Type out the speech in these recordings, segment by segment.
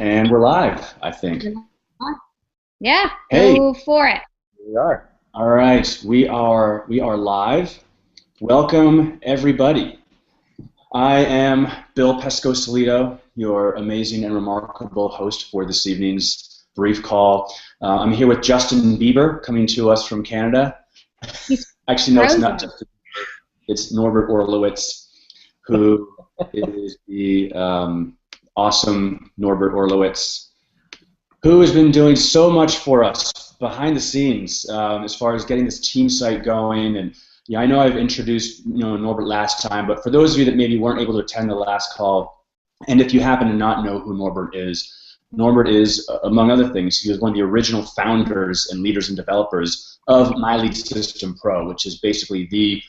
And we're live, I think. Yeah, Hey, go for it. we are. All right, we are live. Welcome everybody. I am Bill Pesco-Solito, your amazing and remarkable host for this evening's brief call. I'm here with Justin Bieber, coming to us from Canada. He's Actually, no, it's frozen. not Justin Bieber. It's Norbert Orlowitz, who is the awesome Norbert Orlowitz, who has been doing so much for us behind the scenes as far as getting this team site going. And yeah, I know I've introduced Norbert last time, but for those of you that maybe weren't able to attend the last call, and if you happen to not know who Norbert is, among other things, he was one of the original founders and leaders and developers of MyLead System Pro, which is basically the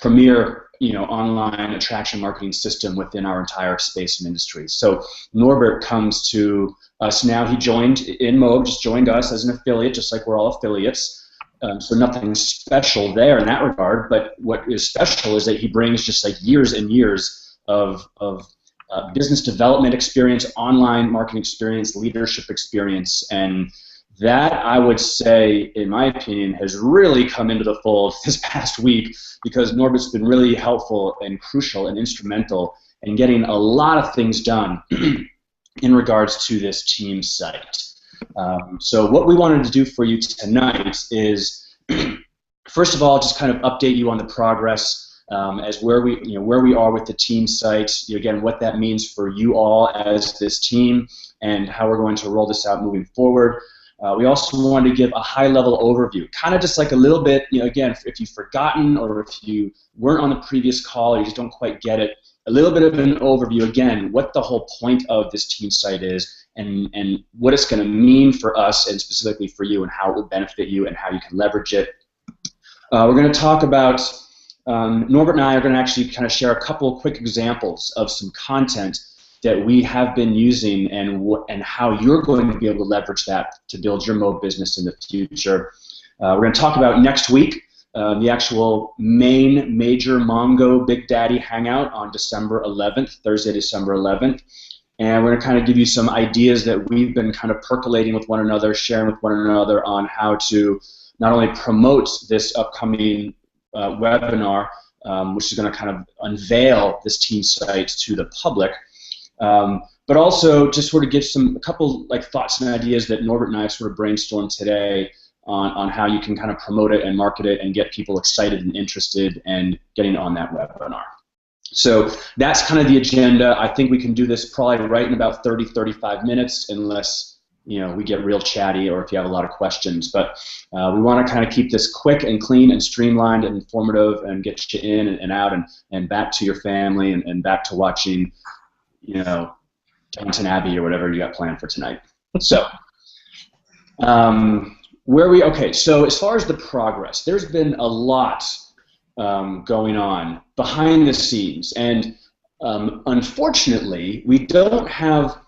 premier online attraction marketing system within our entire space and industry. So Norbert comes to us now. He joined InMob, just joined us as an affiliate, just like we're all affiliates. So nothing special there in that regard, but what is special is that he brings just like years and years of business development experience, online marketing experience, leadership experience, and that, I would say, in my opinion, has really come into the fold this past week, because Norbert's been really helpful and crucial and instrumental in getting a lot of things done in regards to this team site. So what we wanted to do for you tonight is, first of all, just kind of update you on the progress as where we are with the team site. Again, what that means for you all as this team, and how we're going to roll this out moving forward. We also wanted to give a high-level overview, kind of just like a little bit, again, if you've forgotten or if you weren't on the previous call or you just don't quite get it, a little bit of an overview, again, what the whole point of this team site is and what it's going to mean for us and specifically for you and how it will benefit you and how you can leverage it. We're going to talk about, Norbert and I are going to actually kind of share a couple quick examples of some content that we have been using and how you're going to be able to leverage that to build your Mob business in the future. We're going to talk about next week, the actual main major Mongo Big Daddy Hangout on December 11th, Thursday, December 11th. And we're going to kind of give you some ideas that we've been kind of percolating with one another, sharing with one another on how to not only promote this upcoming webinar, which is going to kind of unveil this team site to the public, but also just sort of give a couple like thoughts and ideas that Norbert and I sort of brainstormed today on how you can kind of promote it and market it and get people excited and interested and getting on that webinar. So that's kind of the agenda. I think we can do this probably right in about 30-35 minutes, unless we get real chatty or if you have a lot of questions. But we want to kind of keep this quick and clean and streamlined and informative and get you in and out and back to your family and back to watching Downton Abbey or whatever you got planned for tonight. So, so as far as the progress, there's been a lot going on behind the scenes, and unfortunately, we don't have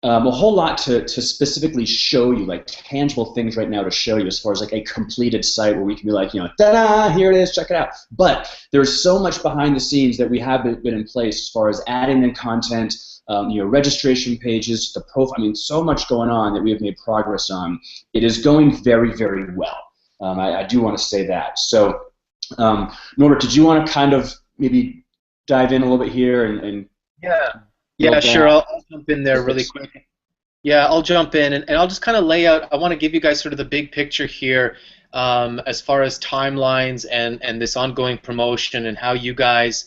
a whole lot to specifically show you, like tangible things right now to show you as far as like a completed site where we can be like, ta-da, here it is, check it out. But there's so much behind the scenes that we have been in place as far as adding in content, registration pages, the profile. I mean, so much going on that we have made progress on. It is going very, very well. I do want to say that. So, Norbert, did you want to kind of maybe dive in a little bit here and Yeah, sure. I'll jump in there really quick. Yeah, I'll jump in, and I'll just kind of lay out. I want to give you guys sort of the big picture here as far as timelines and this ongoing promotion and how you guys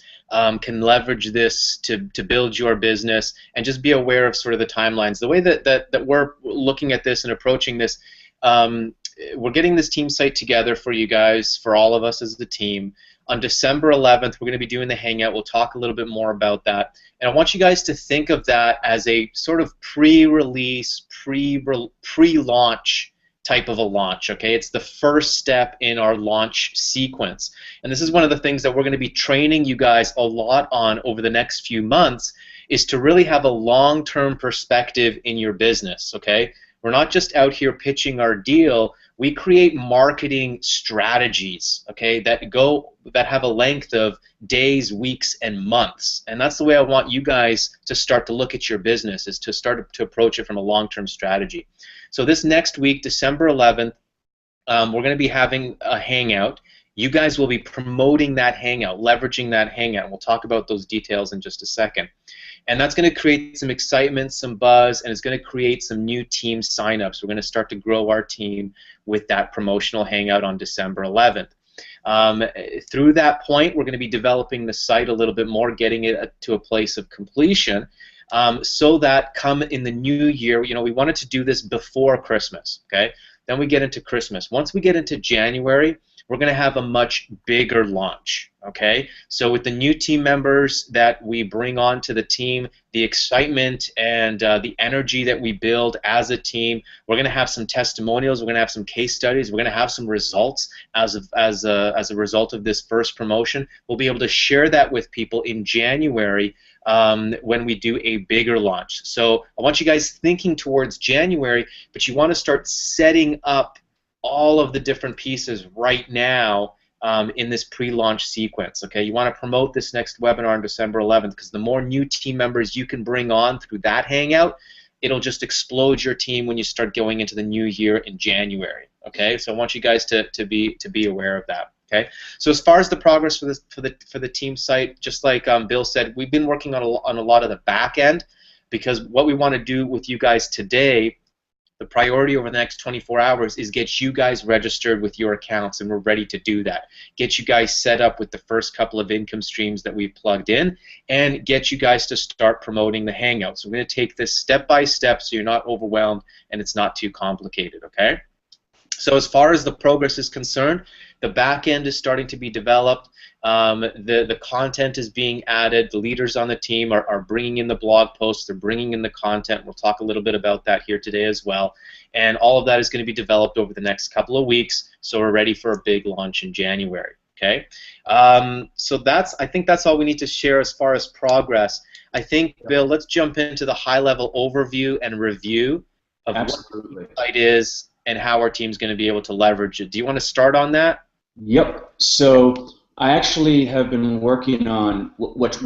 can leverage this to build your business, and just be aware of sort of the timelines. The way that we're looking at this and approaching this, we're getting this team site together for you guys, for all of us as the team. On December 11th, we're going to be doing the Hangout. We'll talk a little bit more about that. And I want you guys to think of that as a sort of pre-release, pre-launch type of a launch, okay? It's the first step in our launch sequence. And this is one of the things that we're going to be training you guys a lot on over the next few months, is to really have a long-term perspective in your business, okay? We're not just out here pitching our deal. we create marketing strategies, okay, that have a length of days, weeks, and months. And that's the way I want you guys to start to look at your business, is to start to approach it from a long-term strategy. So this next week, December 11th, we're going to be having a hangout. You guys will be promoting that hangout, leveraging that hangout. We'll talk about those details in just a second. And that's going to create some excitement, some buzz, and it's going to create some new team signups. We're going to start to grow our team with that promotional hangout on December 11th. Through that point, we're going to be developing the site a little bit more, getting it to a place of completion, so that come in the new year, we wanted to do this before Christmas, okay? Then we get into Christmas. Once we get into January, we're going to have a much bigger launch, okay? So with the new team members that we bring on to the team, the excitement and the energy that we build as a team, we're going to have some testimonials, we're going to have some case studies, we're going to have some results as a result of this first promotion. We'll be able to share that with people in January when we do a bigger launch. So I want you guys thinking towards January, but you want to start setting up all of the different pieces right now in this pre-launch sequence. Okay, you want to promote this next webinar on December 11th, because the more new team members you can bring on through that hangout, it'll just explode your team when you start going into the new year in January. Okay, so I want you guys to be aware of that. Okay, so as far as the progress for the team site, just like Bill said, we've been working on a lot of the back end, because what we want to do with you guys today, the priority over the next 24 hours, is get you guys registered with your accounts, and we're ready to do that. Get you guys set up with the first couple of income streams that we've plugged in, and get you guys to start promoting the Hangout. So we're going to take this step by step so you're not overwhelmed and it's not too complicated, okay? So as far as the progress is concerned, the back end is starting to be developed. The content is being added. The leaders on the team are bringing in the blog posts. They're bringing in the content. We'll talk a little bit about that here today as well. And all of that is going to be developed over the next couple of weeks, so we're ready for a big launch in January. Okay. So I think that's all we need to share as far as progress. I think, Bill, let's jump into the high-level overview and review of what the site is and how our team's going to be able to leverage it. Do you want to start on that? Yep. So I actually have been working on what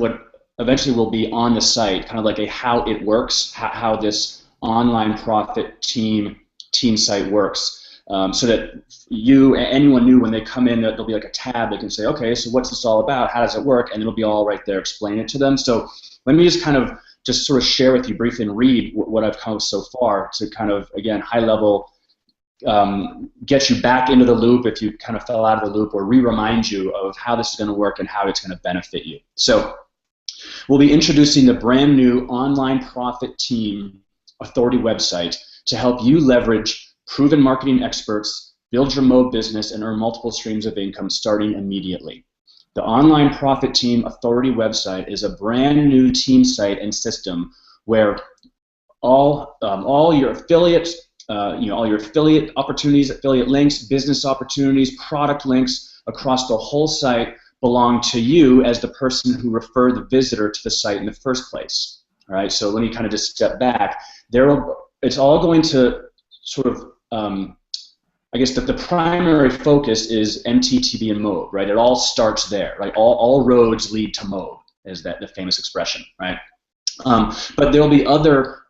eventually will be on the site, kind of like a how it works, how this online profit team site works, so that anyone new, when they come in, there'll be like a tab they can say, okay, so what's this all about? How does it work? And it'll be all right there, explain it to them. So let me just sort of share with you briefly and read what I've come with so far to kind of, again, high level, get you back into the loop if you kind of fell out of the loop, or re-remind you of how this is going to work and how it's going to benefit you. So we'll be introducing the brand new Online Profit Team Authority website to help you leverage proven marketing experts, build your Mobe business, and earn multiple streams of income starting immediately. The Online Profit Team Authority website is a brand new team site and system where all your affiliates, all your affiliate opportunities, affiliate links, business opportunities, product links across the whole site belong to you as the person who referred the visitor to the site in the first place. All right, so let me kind of just step back. It's all going to sort of, I guess that the primary focus is MTTB and Mobe, right? It all starts there, right? All roads lead to Mobe, is the famous expression, right? But there will be other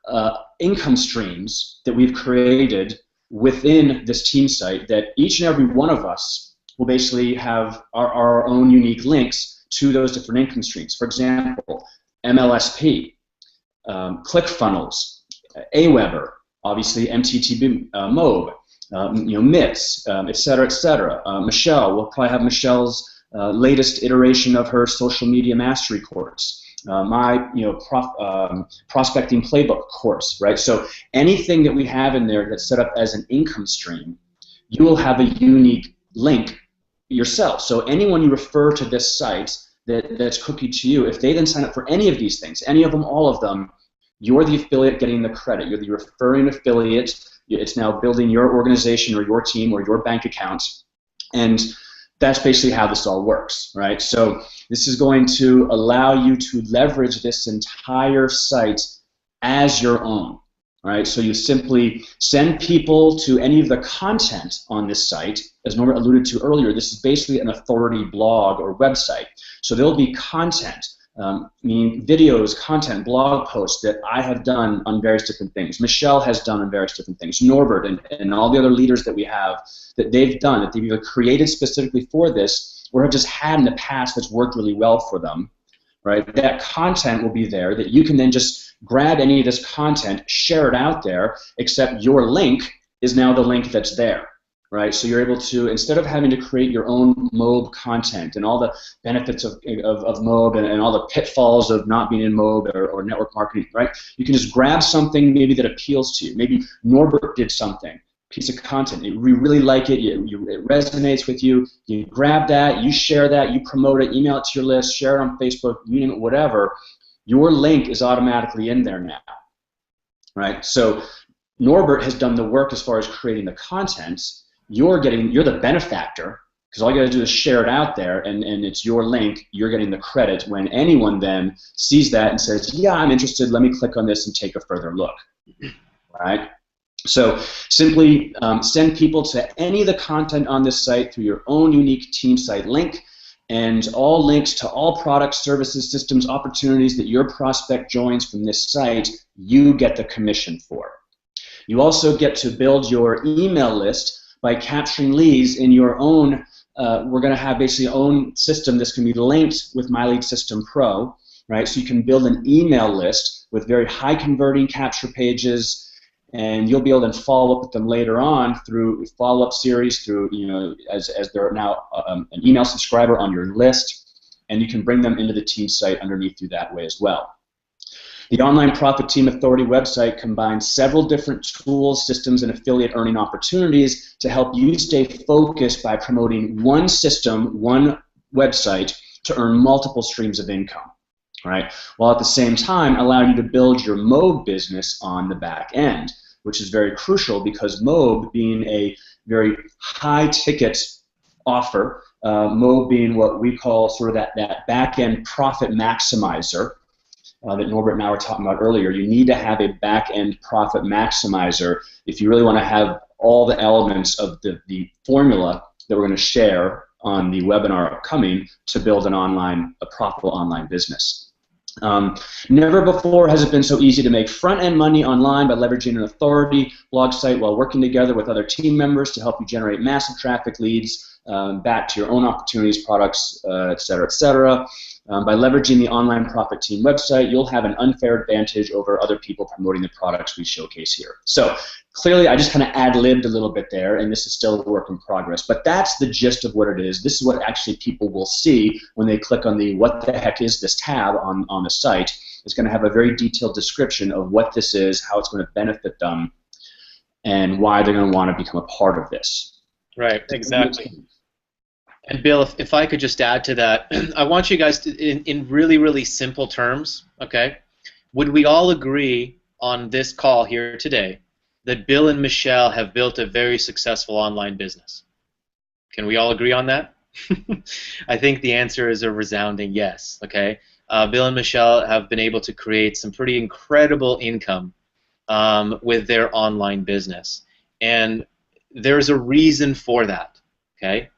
income streams that we've created within this team site that each and every one of us will basically have our own unique links to those different income streams. For example, MLSP, ClickFunnels, Aweber, obviously MTTB, Mobe, MITS, et cetera, et cetera. Michelle, we'll probably have Michelle's latest iteration of her social media mastery course. My prospecting playbook course, right? So anything that we have in there that's set up as an income stream, you will have a unique link yourself. So anyone you refer to this site that's cookie to you, if they then sign up for any of these things, any of them, all of them, you're the affiliate getting the credit. You're the referring affiliate. It's now building your organization or your team or your bank account, and that's basically how this all works, right? So this is going to allow you to leverage this entire site as your own, Right? So you simply send people to any of the content on this site. As Norbert alluded to earlier, this is basically an authority blog or website. So there'll be content, meaning videos, content, blog posts that I have done on various different things. Michelle has done on various different things. Norbert and all the other leaders that we have that they've done, that they've either created specifically for this or have just had in the past that's worked really well for them. Right? That content will be there that you can then just grab any of this content, share it out there, except your link is now the link that's there. Right? So you're able to, instead of having to create your own Mobe content and all the benefits of Mobe and all the pitfalls of not being in Mobe or network marketing, right? You can just grab something maybe that appeals to you. Maybe Norbert did something, piece of content. You really like it, it resonates with you. You grab that, you share that, you promote it, email it to your list, share it on Facebook, you name it, whatever. Your link is automatically in there now. Right? So Norbert has done the work as far as creating the content. You're the benefactor, because all you got to do is share it out there, and it's your link. You're getting the credit when anyone then sees that and says, yeah, I'm interested, let me click on this and take a further look. Right? So simply send people to any of the content on this site through your own unique team site link, and all links to all products, services, systems, opportunities that your prospect joins from this site, you get the commission for. You also get to build your email list by capturing leads in your own, we're going to have basically our own system that's going to be linked with My Lead System Pro, right? So you can build an email list with very high converting capture pages, and you'll be able to follow up with them later on through follow-up series, through, as they're now an email subscriber on your list, and you can bring them into the team site underneath you that way as well. The Online Profit Team Authority website combines several different tools, systems, and affiliate earning opportunities to help you stay focused by promoting one system, one website, to earn multiple streams of income, right? While at the same time allowing you to build your Mobe business on the back end, which is very crucial because Mobe, being a very high-ticket offer, Mobe being what we call sort of that back-end profit maximizer, that Norbert and I were talking about earlier. You need to have a back-end profit maximizer if you really want to have all the elements of the formula that we're going to share on the webinar upcoming to build a profitable online business. Never before has it been so easy to make front-end money online by leveraging an authority blog site while working together with other team members to help you generate massive traffic leads back to your own opportunities, products, et cetera, et cetera. By leveraging the Online Profit Team website, you'll have an unfair advantage over other people promoting the products we showcase here. So clearly, I just kind of ad-libbed a little bit there, and this is still a work in progress. But that's the gist of what it is. This is what actually people will see when they click on the "What the heck is this?" tab on the site. It's going to have a very detailed description of what this is, how it's going to benefit them, and why they're going to want to become a part of this. Right, exactly. And Bill, if I could just add to that, I want you guys to, in really, really simple terms, okay, would we all agree on this call here today that Bill and Michelle have built a very successful online business? Can we all agree on that? I think the answer is a resounding yes, okay? Bill and Michelle have been able to create some pretty incredible income with their online business. And there's a reason for that, okay?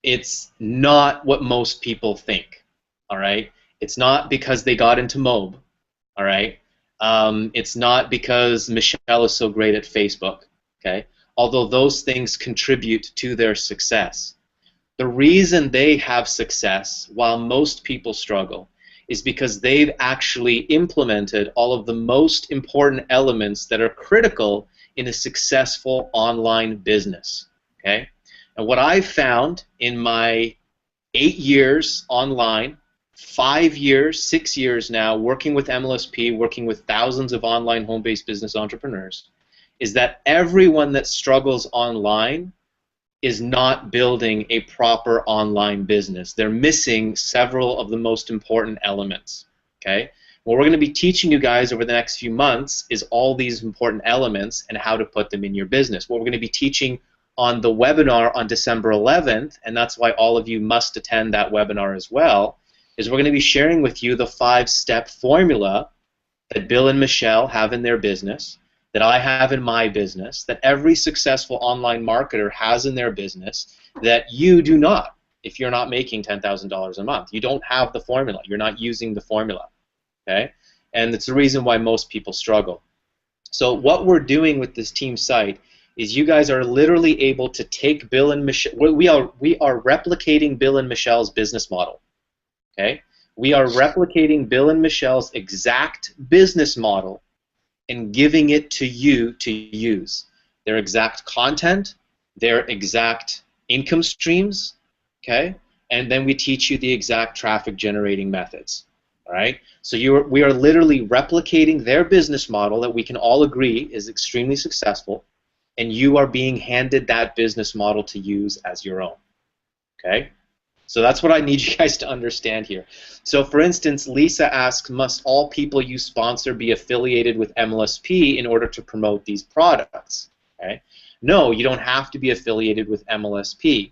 It's not what most people think, all right? It's not because they got into Mobe, all right? It's not because Michelle is so great at Facebook, okay? Although those things contribute to their success. The reason they have success while most people struggle is because they've actually implemented all of the most important elements that are critical in a successful online business, okay? And what I've found in my 8 years online, 5 years, 6 years now, working with MLSP, working with thousands of online home-based business entrepreneurs, is that everyone that struggles online is not building a proper online business. They're missing several of the most important elements, okay? What we're going to be teaching you guys over the next few months is all these important elements and how to put them in your business. What we're going to be teaching on the webinar on December 11th, and that's why all of you must attend that webinar as well, is we're going to be sharing with you the 5-step formula that Bill and Michelle have in their business that I have in my business, that every successful online marketer has in their business, that you do not if you're not making $10,000 a month. You don't have the formula. You're not using the formula. Okay? And it's the reason why most people struggle. So what we're doing with this team site is you guys are literally able to take Bill and Michelle. We are replicating Bill and Michelle's business model. Okay? We are replicating Bill and Michelle's exact business model and giving it to you to use. Their exact content, their exact income streams, okay? And then we teach you the exact traffic generating methods. All right? So we are literally replicating their business model that we can all agree is extremely successful, and you are being handed that business model to use as your own. Okay? So that's what I need you guys to understand here. So for instance, Lisa asks, must all people you sponsor be affiliated with MLSP in order to promote these products? Okay? No, you don't have to be affiliated with MLSP.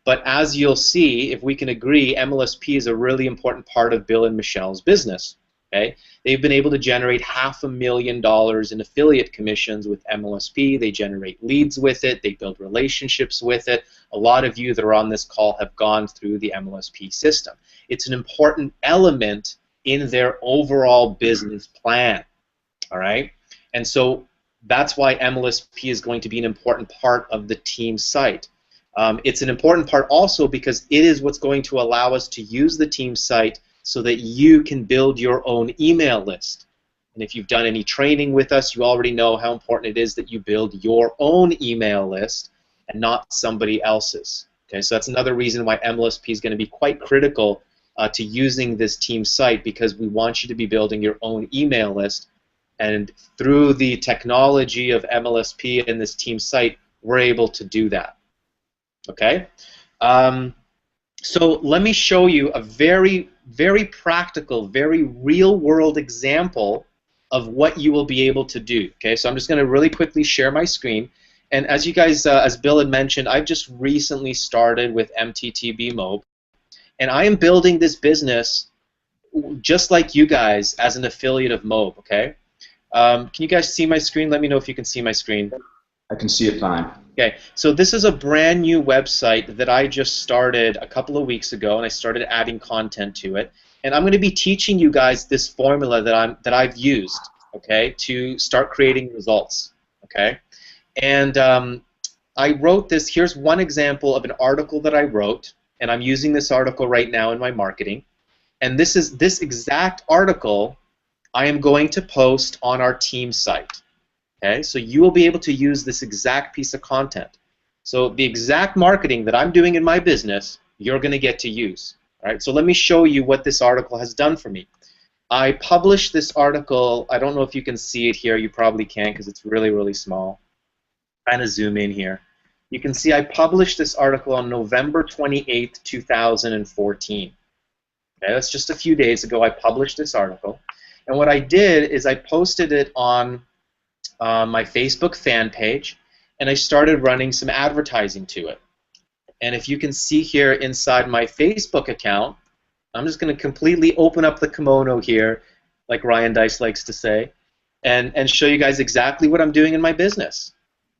But as you'll see, if we can agree, MLSP is a really important part of Bill and Michelle's business. Okay? They've been able to generate $500,000 in affiliate commissions with MLSP. They generate leads with it. They build relationships with it. A lot of you that are on this call have gone through the MLSP system. It's an important element in their overall business plan. All right? And so that's why MLSP is going to be an important part of the team site. It's an important part also because it is what's going to allow us to use the team site so that you can build your own email list. And if you've done any training with us, you already know how important it is that you build your own email list and not somebody else's. Okay, so that's another reason why MLSP is going to be quite critical to using this team site, because we want you to be building your own email list. And through the technology of MLSP and this team site, we're able to do that. Okay? So let me show you a very, very practical, very real-world example of what you will be able to do. Okay? So I'm just going to really quickly share my screen. And as you guys, as Bill had mentioned, I've just recently started with MTTB Mob. And I am building this business just like you guys as an affiliate of Mob. Okay? Can you guys see my screen? Let me know if you can see my screen. I can see it fine. Okay, so this is a brand new website that I just started a couple of weeks ago, and I started adding content to it. And I'm going to be teaching you guys this formula that I've used, okay, to start creating results. Okay, and I wrote this. Here's one example of an article that I wrote, and I'm using this article right now in my marketing. And this exact article I am going to post on our team site. Okay, so you will be able to use this exact piece of content. So the exact marketing that I'm doing in my business, you're going to get to use. All right, so let me show you what this article has done for me. I published this article. I don't know if you can see it here. You probably can't because it's really, really small. Kind of zoom in here. You can see I published this article on November 28th, 2014. Okay, that's just a few days ago I published this article. And what I did is I posted it on my Facebook fan page, and I started running some advertising to it. And if you can see here inside my Facebook account, I'm just going to completely open up the kimono here, like Ryan Dice likes to say, and show you guys exactly what I'm doing in my business.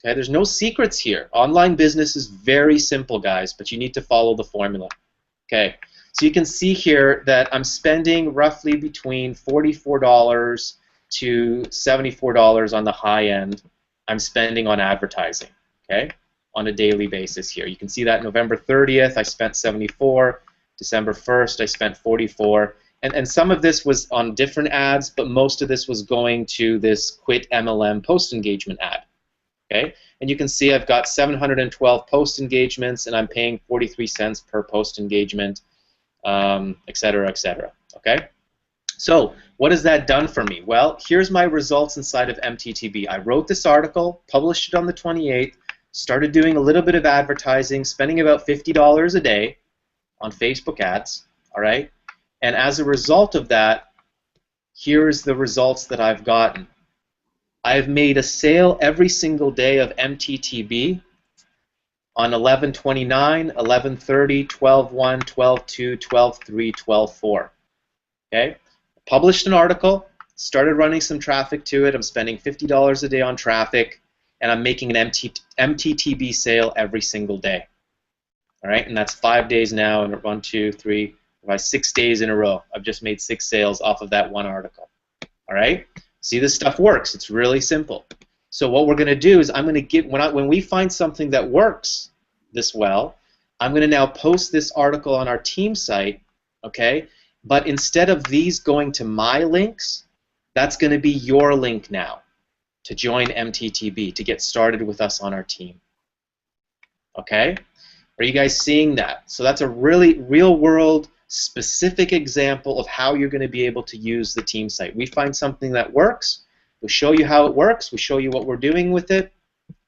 Okay, there's no secrets here. Online business is very simple, guys, but you need to follow the formula. Okay, so you can see here that I'm spending roughly between $44 to $74 on the high end. I'm spending on advertising, okay, on a daily basis here. You can see that November 30th I spent $74, December 1st I spent $44, and some of this was on different ads, but most of this was going to this Quit MLM post engagement ad. Okay, and you can see I've got 712 post engagements, and I'm paying 43 cents per post engagement, et cetera, et cetera. Okay. So what has that done for me? Well, here's my results inside of MTTB. I wrote this article, published it on the 28th, started doing a little bit of advertising, spending about $50 a day on Facebook ads, all right? And as a result of that, here's the results that I've gotten. I've made a sale every single day of MTTB on 11/29, 11/30, 12/1, 12/2, 12/3, 12/4. Okay? Published an article, started running some traffic to it. I'm spending $50 a day on traffic, and I'm making an MTTB sale every single day. All right, and that's 5 days now, and 1, 2, 3, 5, 6 days in a row. I've just made 6 sales off of that one article. All right, see, this stuff works. It's really simple. So what we're going to do is I'm going to give when we find something that works this well, I'm going to now post this article on our team site. Okay, but instead of these going to my links, that's going to be your link now to join MTTB, to get started with us on our team. Okay? Are you guys seeing that? So that's a really real-world, specific example of how you're going to be able to use the team site. We find something that works, we show you how it works, we show you what we're doing with it,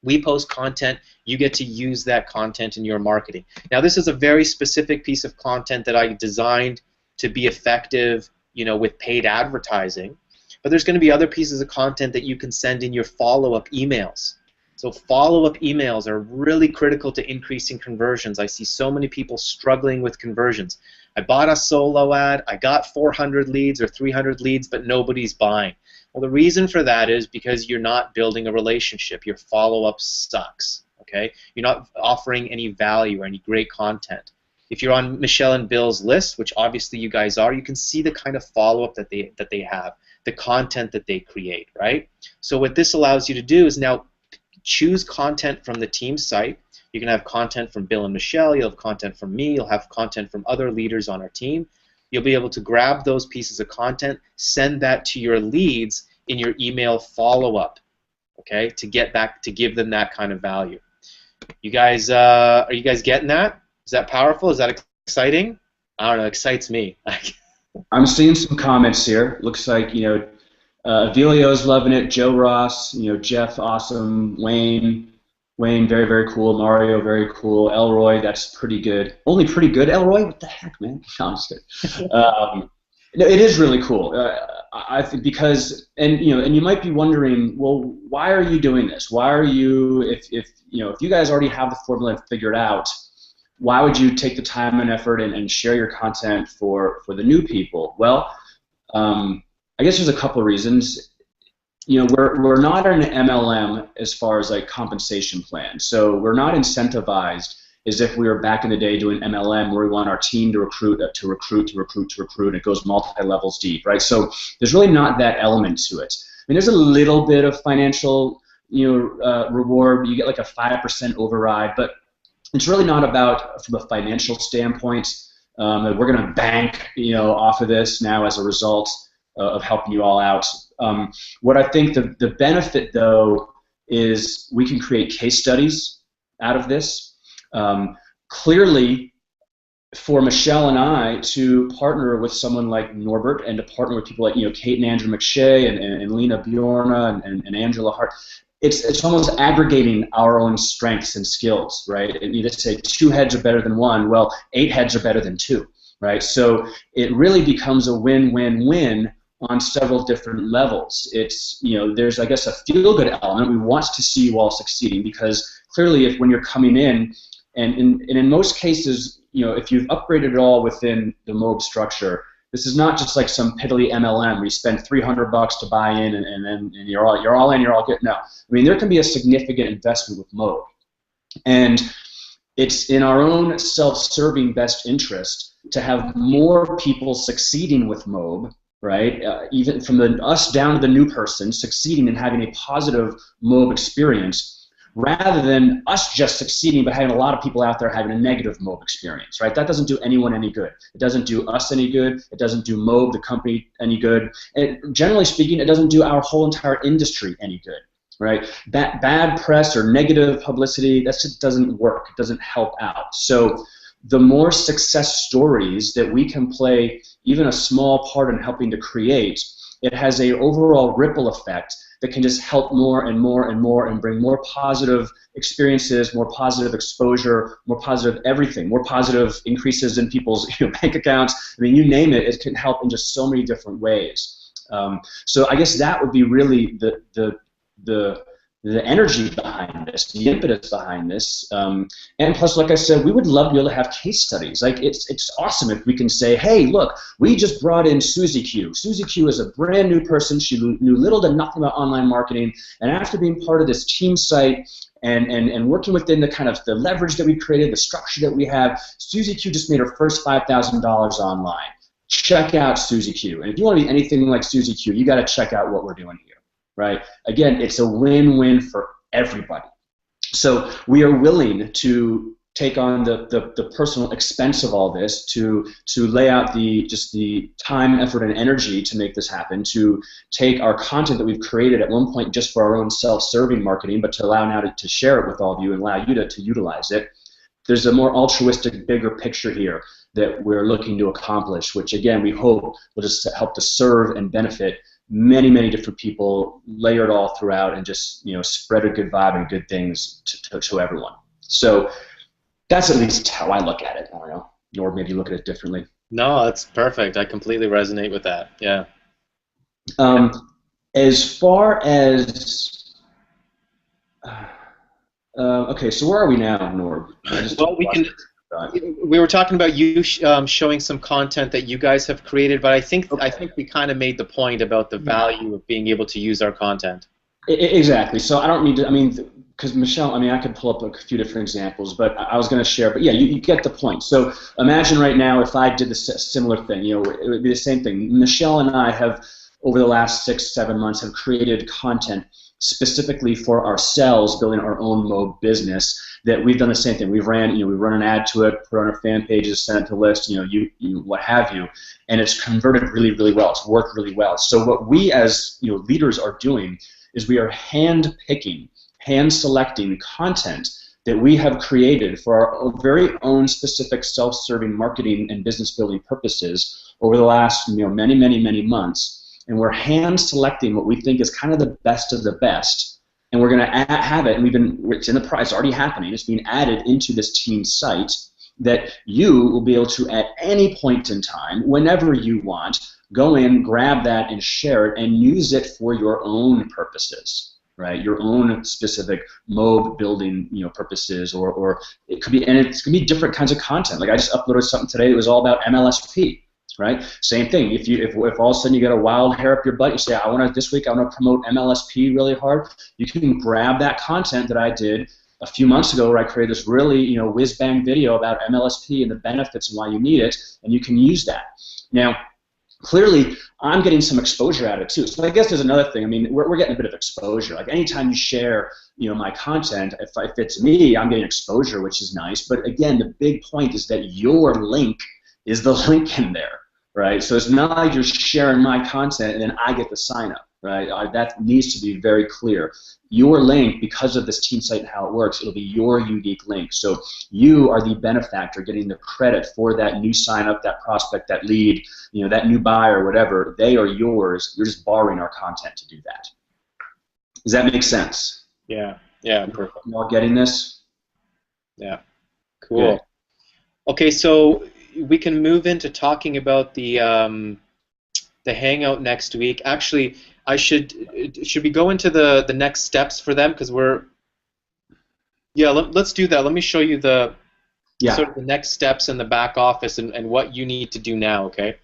we post content, you get to use that content in your marketing. Now this is a very specific piece of content that I designed to be effective, you know, with paid advertising. But there's going to be other pieces of content that you can send in your follow-up emails. So follow-up emails are really critical to increasing conversions. I see so many people struggling with conversions. I bought a solo ad, I got 400 leads or 300 leads, but nobody's buying. Well, the reason for that is because you're not building a relationship. Your follow-up sucks. Okay? You're not offering any value or any great content. If you're on Michelle and Bill's list, which obviously you guys are, you can see the kind of follow-up that they have, the content that they create, right? So what this allows you to do is now choose content from the team site. You can have content from Bill and Michelle, you'll have content from me, you'll have content from other leaders on our team. You'll be able to grab those pieces of content, send that to your leads in your email follow-up, okay, to give them that kind of value. You guys, are you guys getting that? Is that powerful? Is that exciting? I don't know, it excites me. I'm seeing some comments here. Looks like, you know, Avilio's loving it. Joe Ross, you know, Jeff, awesome. Wayne, very, very cool. Mario, very cool. Elroy, that's pretty good. Only pretty good, Elroy? What the heck, man? No, I'm just kidding. No, it is really cool. I think because, and you know, and you might be wondering, well, why are you doing this? Why are you, if you know, if you guys already have the formula figured out, why would you take the time and effort and share your content for the new people? Well, I guess there's a couple of reasons. You know, we're not an MLM as far as like compensation plan. So we're not incentivized as if we were back in the day doing MLM where we want our team to recruit, and it goes multi-levels deep, right? So there's really not that element to it. I mean, there's a little bit of financial, you know, reward. You get like a 5% override, but it's really not about, from a financial standpoint, that we're going to bank, you know, off of this now as a result of helping you all out. What I think the benefit, though, is we can create case studies out of this. Clearly, for Michelle and I to partner with someone like Norbert and to partner with people like, you know, Kate and Andrew McShay and Lena Bjorna and Angela Hart, it's almost aggregating our own strengths and skills, right? And you just say 2 heads are better than 1. Well, 8 heads are better than 2, right? So it really becomes a win-win-win on several different levels. It's, you know, there's, I guess, a feel-good element. We want to see you all succeeding because clearly, if when you're coming in, and in most cases, you know, if you've upgraded it all within the MOB structure, this is not just like some piddly MLM where you spend $300 to buy in and then you're all in, you're all good. No, I mean, there can be a significant investment with MOB, and it's in our own self-serving best interest to have more people succeeding with MOB, right? Even from us down to the new person succeeding and having a positive MOB experience, rather than us just succeeding but having a lot of people out there having a negative MOB experience, right? That doesn't do anyone any good. It doesn't do us any good. It doesn't do MOB, the company, any good. And generally speaking, it doesn't do our whole entire industry any good, right? Bad press or negative publicity, that just doesn't work. It doesn't help out. So the more success stories that we can play even a small part in helping to create, it has an overall ripple effect that can just help more and more and more and bring more positive experiences, more positive exposure, more positive everything, more positive increases in people's bank accounts. I mean, you name it, it can help in just so many different ways. So I guess that would be really the the energy behind this, the impetus behind this, and plus, like I said, we would love to be able to have case studies. Like it's awesome if we can say, hey, look, we just brought in Susie Q. Susie Q is a brand new person. She knew little to nothing about online marketing, and after being part of this team site and working within the kind of the leverage that we created, the structure that we have, Susie Q just made her first $5,000 online. Check out Susie Q. And if you want to be anything like Susie Q, you got to check out what we're doing here. Right? Again, it's a win-win for everybody. So we are willing to take on the personal expense of all this, to lay out the time, effort, and energy to make this happen, to take our content that we've created at one point just for our own self-serving marketing, but to allow now to share it with all of you and allow you to utilize it. There's a more altruistic, bigger picture here that we're looking to accomplish, which again, we hope will just help to serve and benefit many, many different people, layered all throughout, and just spread a good vibe and good things to everyone. So that's at least how I look at it. I don't know, Nor, maybe you look at it differently. No, that's perfect. I completely resonate with that. Yeah. As far as okay, so where are we now, Nor? Well, we were talking about you showing some content that you guys have created, but I think we kind of made the point about the value of being able to use our content. Exactly. So I don't need to. I mean, because Michelle, I mean, I could pull up a few different examples, but I was going to share. But yeah, you get the point. So imagine right now if I did the similar thing. It would be the same thing. Michelle and I have, over the last 6-7 months, have created content specifically for ourselves, building our own Mob business. That we've done the same thing. We run an ad to it, put it on our fan pages, sent it to lists, what have you, and it's converted really, really well. It's worked really well. So what we as leaders are doing is we are hand-picking, hand-selecting content that we have created for our very own specific self-serving marketing and business-building purposes over the last many, many, many months, and we're hand-selecting what we think is kind of the best of the best. And we're going to have it, and it's in the price, already happening. It's being added into this team site that you will be able to, at any point in time, whenever you want, go in, grab that, and share it, and use it for your own purposes, right? Your own specific Mob building, purposes, or it could be, and it's going to be different kinds of content. Like I just uploaded something today that was all about MLSP. Right? Same thing. If all of a sudden you get a wild hair up your butt, you say, this week I want to promote MLSP really hard. You can grab that content that I did a few months ago, where I created this really whiz bang video about MLSP and the benefits and why you need it, and you can use that. Now, clearly, I'm getting some exposure out of it too. So I guess there's another thing. I mean, we're getting a bit of exposure. Like anytime you share, my content, if it's me, I'm getting exposure, which is nice. But again, the big point is that your link is the link in there. Right, so it's not like you're sharing my content and then I get the sign up, right? That needs to be very clear. Your link, because of this team site and how it works, it'll be your unique link. So you are the benefactor, getting the credit for that new sign up, that prospect, that lead, that new buyer, whatever. They are yours. You're just borrowing our content to do that. Does that make sense? Yeah, perfect. You all getting this? Yeah, cool. Good. Okay, so we can move into talking about the hangout next week. Actually, should we go into the next steps for them, because let's do that. Let me show you sort of the next steps in the back office and what you need to do now. Okay.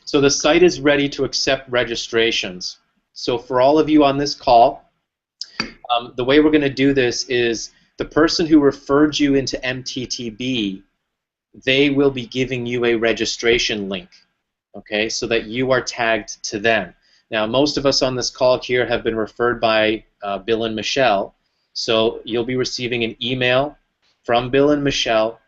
So the site is ready to accept registrations. So for all of you on this call, the way we're going to do this is the person who referred you into MTTB, they will be giving you a registration link, okay, so that you are tagged to them. Now, most of us on this call here have been referred by Bill and Michelle, so you'll be receiving an email from Bill and Michelle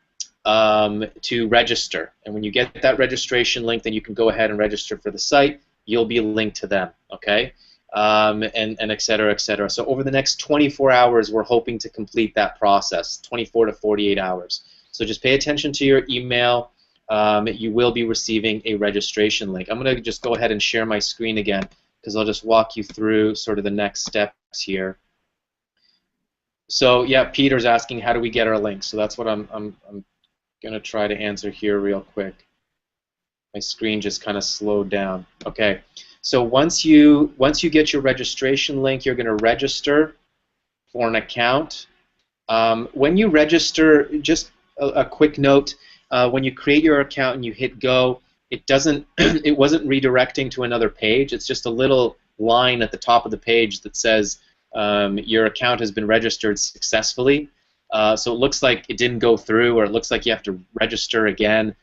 to register. And when you get that registration link, then you can go ahead and register for the site. You'll be linked to them, okay, and et cetera, et cetera. So over the next 24 hours, we're hoping to complete that process, 24 to 48 hours. So just pay attention to your email. You will be receiving a registration link. I'm going to just go ahead and share my screen again, because I'll just walk you through sort of the next steps here. So yeah, Peter's asking, how do we get our link? So that's what I'm going to try to answer here real quick. My screen just kind of slowed down. Okay. So once you get your registration link, you're going to register. for an account. When you register, just a quick note, when you create your account and you hit go, it wasn't redirecting to another page. It's just a little line at the top of the page that says your account has been registered successfully. So it looks like it didn't go through, or it looks like you have to register again.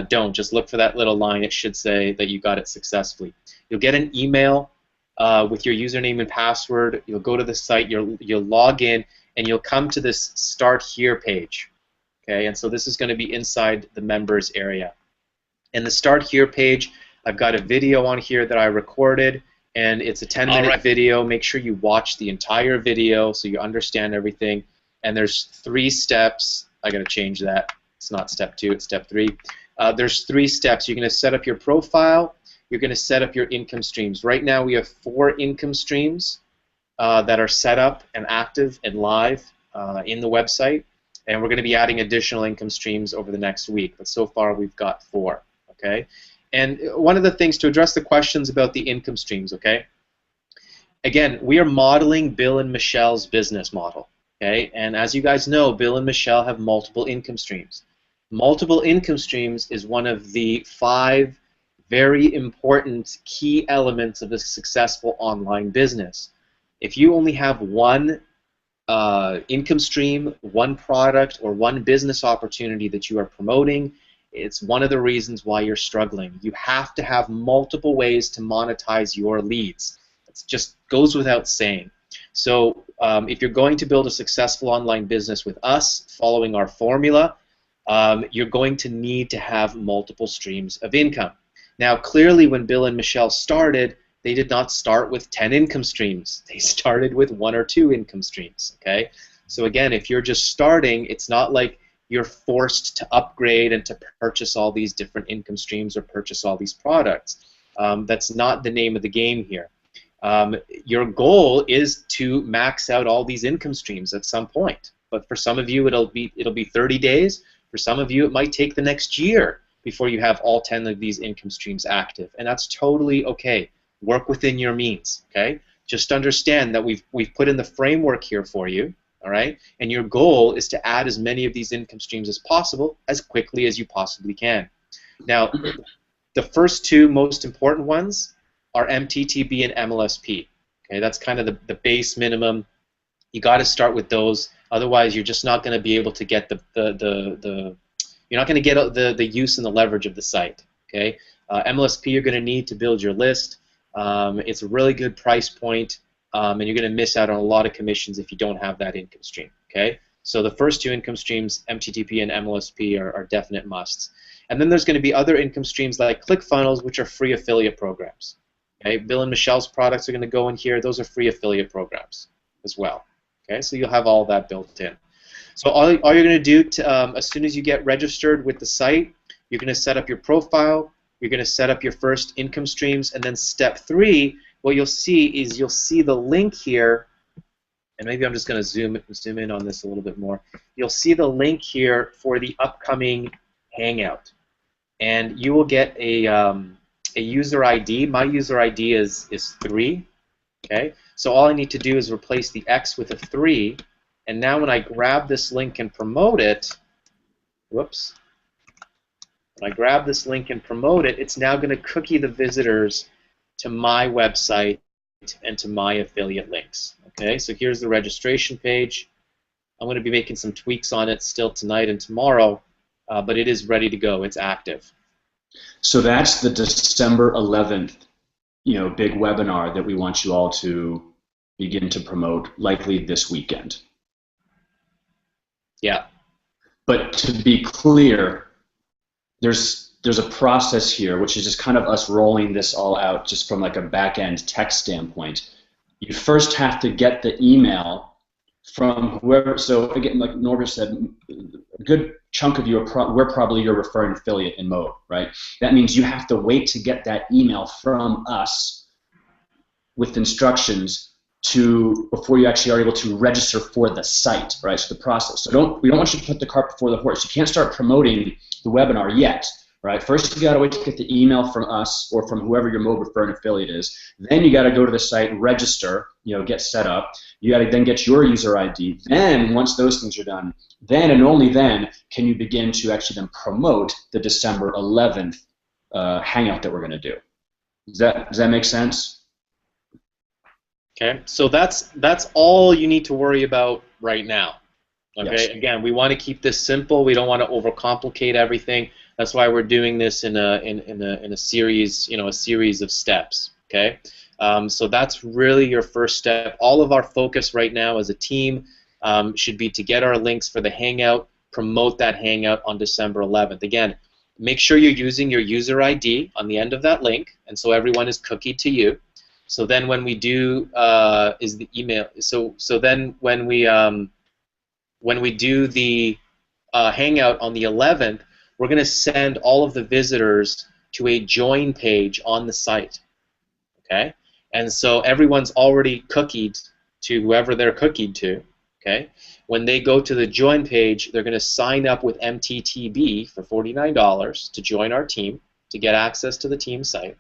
Don't. Just look for that little line. It should say that you got it successfully. You'll get an email with your username and password. You'll go to the site. You'll log in, and you'll come to this Start Here page. Okay, and so this is going to be inside the members area. In the Start Here page, I've got a video on here that I recorded, and it's a 10-minute video. Make sure you watch the entire video so you understand everything. And there's 3 steps. I got to change that. It's not step 2, it's step 3. There's 3 steps. You're going to set up your profile. You're going to set up your income streams. Right now we have 4 income streams that are set up and active and live in the website. And we're going to be adding additional income streams over the next week. But so far we've got 4. Okay? And one of the things to address the questions about the income streams, okay? Again, we are modeling Bill and Michelle's business model. Okay? And as you guys know, Bill and Michelle have multiple income streams. Multiple income streams is one of the 5 very important key elements of a successful online business. If you only have one income stream, one product, or one business opportunity that you are promoting, it's one of the reasons why you're struggling. You have to have multiple ways to monetize your leads. It just goes without saying. So if you're going to build a successful online business with us, following our formula, you're going to need to have multiple streams of income. Now, clearly, when Bill and Michelle started, they did not start with 10 income streams. They started with 1 or 2 income streams. Okay? So again, if you're just starting, it's not like you're forced to upgrade and to purchase all these different income streams or purchase all these products. That's not the name of the game here. Your goal is to max out all these income streams at some point. But for some of you, it'll be 30 days. For some of you, it might take the next year before you have all 10 of these income streams active, and that's totally okay. Work within your means. Okay, just understand that we've put in the framework here for you. All right, and your goal is to add as many of these income streams as possible as quickly as you possibly can. Now, the first 2 most important ones are MTTB and MLSP. Okay, that's kind of the base minimum. You got to start with those. Otherwise, you're just not going to be able to get you're not going to get the use and the leverage of the site. Okay, MLSP you're going to need to build your list. It's a really good price point, and you're going to miss out on a lot of commissions if you don't have that income stream. Okay, so the first 2 income streams, MTTP and MLSP, are definite musts. And then there's going to be other income streams like ClickFunnels, which are free affiliate programs. Okay, Bill and Michelle's products are going to go in here. Those are free affiliate programs as well. Okay, so you'll have all that built in. So all you're going to do as soon as you get registered with the site, you're going to set up your profile. You're going to set up your first income streams, and then step 3, what you'll see is you'll see the link here, and maybe I'm just going to zoom in on this a little bit more. You'll see the link here for the upcoming Hangout, and you will get a user ID. My user ID is 3. Okay, so all I need to do is replace the X with a 3, and now when I grab this link and promote it, whoops. When I grab this link and promote it, it's now going to cookie the visitors to my website and to my affiliate links. Okay, so here's the registration page. I'm going to be making some tweaks on it still tonight and tomorrow, but it is ready to go. It's active. So that's the December 11th, big webinar that we want you all to begin to promote, likely this weekend. Yeah. But to be clear, there's a process here, which is just kind of us rolling this all out just from like a back-end tech standpoint. You first have to get the email from whoever. So again, like Norbert said, a good chunk of you we're probably your referring affiliate in Mode, right? That means you have to wait to get that email from us with instructions before you actually are able to register for the site, right? So the process. So we don't want you to put the cart before the horse. You can't start promoting the webinar yet, right? First, you got to wait to get the email from us or from whoever your Mobe referring affiliate is. Then you got to go to the site, register, get set up. You got to then get your user ID. Then, once those things are done, then and only then can you begin to actually then promote the December 11th hangout that we're going to do. Does that make sense? Okay, so that's all you need to worry about right now. Okay, Yes. Again, we want to keep this simple. We don't want to overcomplicate everything. That's why we're doing this in a series, a series of steps. Okay, so that's really your first step. All of our focus right now as a team should be to get our links for the Hangout, promote that Hangout on December 11th. Again, make sure you're using your user ID on the end of that link, and so everyone is cookied to you. So then when we do is the email. So then when we do the Hangout on the 11th, we're going to send all of the visitors to a join page on the site. Okay, and so everyone's already cookied to whoever they're cookied to. Okay, when they go to the join page, they're going to sign up with MTTB for $49 to join our team to get access to the team site.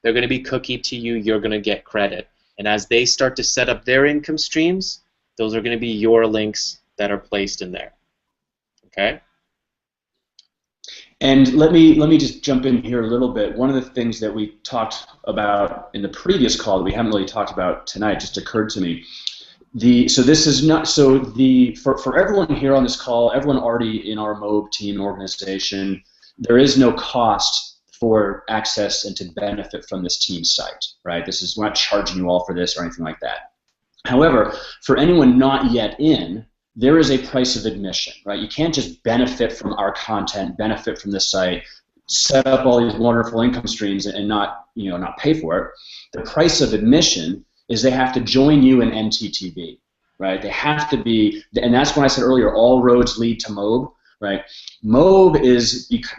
They're going to be cookied to you. You're going to get credit, and as they start to set up their income streams, those are going to be your links that are placed in there. Okay. And let me just jump in here a little bit. One of the things that we talked about in the previous call that we haven't really talked about tonight just occurred to me. So this is not for everyone here on this call, everyone already in our Mobe team organization, there is no cost for access and to benefit from this team site, right? We're not charging you all for this or anything like that. However, for anyone not yet in, there is a price of admission, right? You can't just benefit from our content, benefit from the site, set up all these wonderful income streams and not pay for it. The price of admission is they have to join you in MTTB, right? They have to be, and that's when I said earlier, all roads lead to Mobe, right? Mobe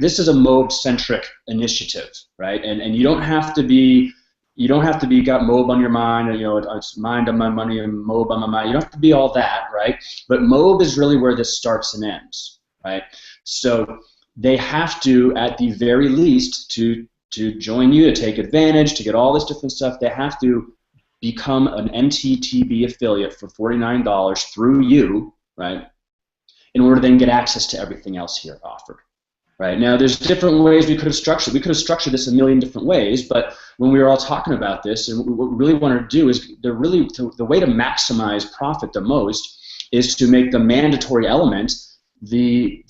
this is a Mobe-centric initiative, right? And you don't have to be got Mobe on your mind, it's mind on my money and Mobe on my mind. You don't have to be all that, right? But Mobe is really where this starts and ends, right? So they have to, at the very least, to join you, to take advantage, to get all this different stuff, they have to become an MTTB affiliate for $49 through you, right? In order to then get access to everything else here offered. Right, now, there's different ways we could have structured. We could have structured this a million different ways, but when we were all talking about this, and what we really wanted to do is the way to maximize profit the most is to make the mandatory element the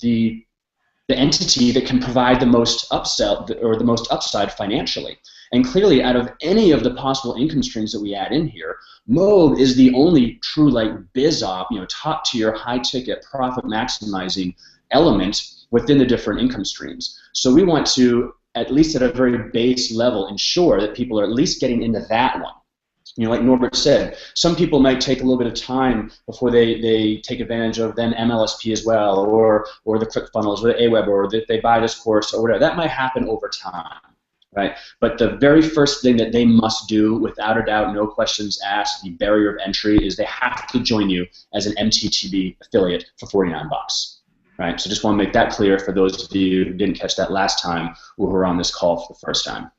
entity that can provide the most upsell or the most upside financially. And clearly, out of any of the possible income streams that we add in here, Mobe is the only true biz op, top tier, high ticket, profit maximizing element within the different income streams. So we want to, at least at a very base level, ensure that people are at least getting into that one. Like Norbert said, some people might take a little bit of time before they take advantage of then MLSP as well, or the ClickFunnels, or the Aweber, or that they buy this course, or whatever. That might happen over time, right? But the very first thing that they must do, without a doubt, no questions asked, the barrier of entry, is they have to join you as an MTTB affiliate for $49. Right, so just want to make that clear for those of you who didn't catch that last time or who were on this call for the first time.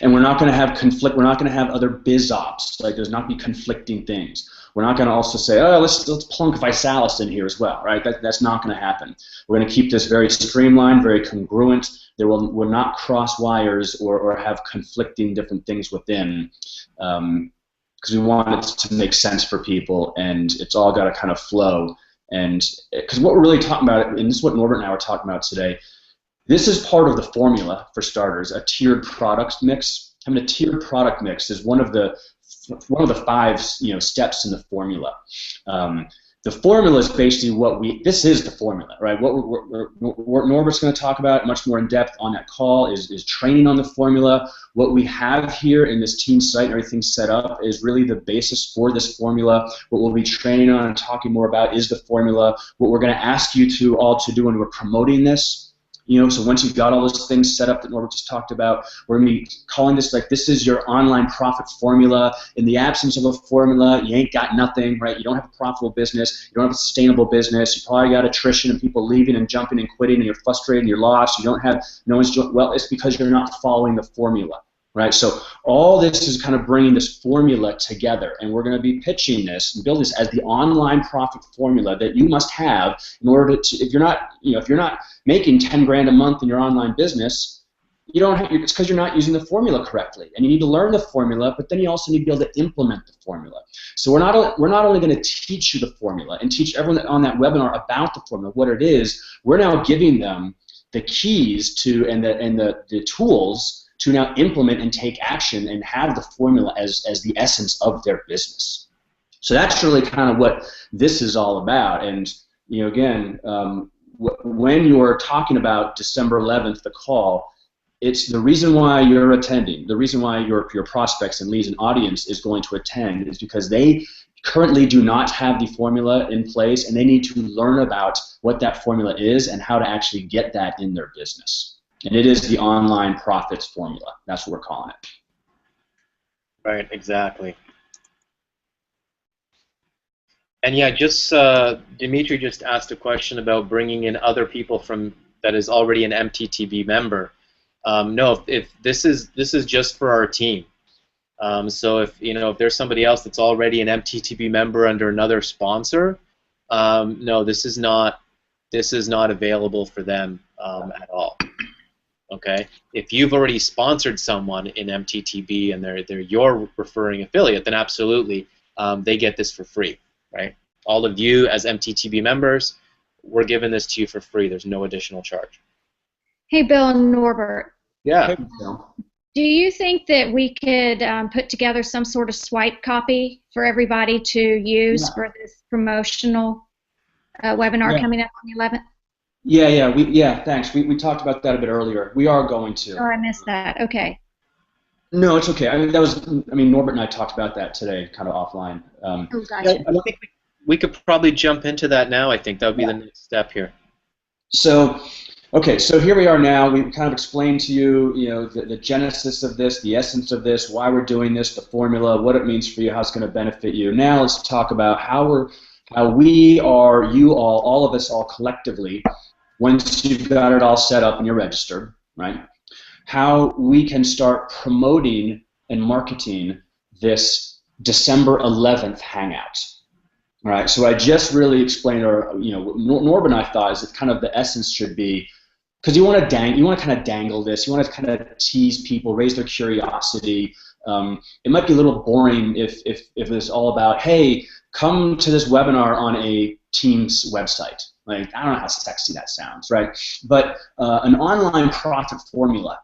And we're not going to have conflict. We're not going to have other biz ops. There's not be conflicting things. We're not going to also say, oh, let's plunk Visalis in here as well, right? That's not going to happen. We're going to keep this very streamlined, very congruent. We'll not cross wires or have conflicting different things within, because we want it to make sense for people, and it's all got to kind of flow. And because what we're really talking about, and this is what Norbert and I were talking about today, this is part of the formula for starters, a tiered product mix. Having a tiered product mix is one of the 5 steps in the formula. The formula is basically this is the formula, right? What Norbert's going to talk about much more in depth on that call is training on the formula. What we have here in this team site and everything set up is really the basis for this formula. What we'll be training on and talking more about is the formula. What we're going to ask you all to do when we're promoting this So once you've got all those things set up that Norbert just talked about, we're going to be calling this like, this is your online profit formula. In the absence of a formula, you ain't got nothing, right? You don't have a profitable business. You don't have a sustainable business. You probably got attrition and people leaving and jumping and quitting, and you're frustrated and you're lost. You don't have, no one's doing, well, it's because you're not following the formula. Right, so all this is kind of bringing this formula together, and we're going to be pitching this and build this as the online profit formula that you must have in order to. If you're not making 10 grand a month in your online business, you don't have. It's because you're not using the formula correctly, and you need to learn the formula. But then you also need to be able to implement the formula. So we're not only going to teach you the formula and teach everyone on that webinar about the formula, what it is. We're now giving them the keys to and the tools to now implement and take action and have the formula as the essence of their business. So that's really kind of what this is all about. And again, when you're talking about December 11th, the call, it's the reason why you're attending, the reason why your prospects and leads and audience is going to attend is because they currently do not have the formula in place, and they need to learn about what that formula is and how to actually get that in their business. And it is the online profits formula. That's what we're calling it. Right, exactly. And yeah, just Dimitri just asked a question about bringing in other people from that is already an MTTB member. No, if this is just for our team. So if there's somebody else that's already an MTTB member under another sponsor, no, this is not available for them at all. Okay, if you've already sponsored someone in MTTB and they're your referring affiliate, then absolutely they get this for free, right? All of you as MTTB members, we're giving this to you for free. There's no additional charge. Hey, Bill and Norbert. Yeah. Hey, Bill. Do you think that we could put together some sort of swipe copy for everybody to use for this promotional webinar coming up on the 11th? Yeah, thanks. We talked about that a bit earlier. We are going to. Oh, I missed that. Okay. No, it's okay. Norbert and I talked about that today, kind of offline. Oh, gotcha. I think we could probably jump into that now. I think that would be the next step here. So, okay, so here we are now. We kind of explained to you, the genesis of this, the essence of this, why we're doing this, the formula, what it means for you, how it's going to benefit you. Now let's talk about how we are, you all of us all collectively, once you've got it all set up and you're registered, right, how we can start promoting and marketing this December 11th hangout. All right, so I just really explained, or what Norbert and I thought is that kind of the essence should be, because you want to kind of dangle this, you want to kind of tease people, raise their curiosity. It might be a little boring if it's all about, hey, come to this webinar on a Teams website. Like, I don't know how sexy that sounds, right? But an online profit formula,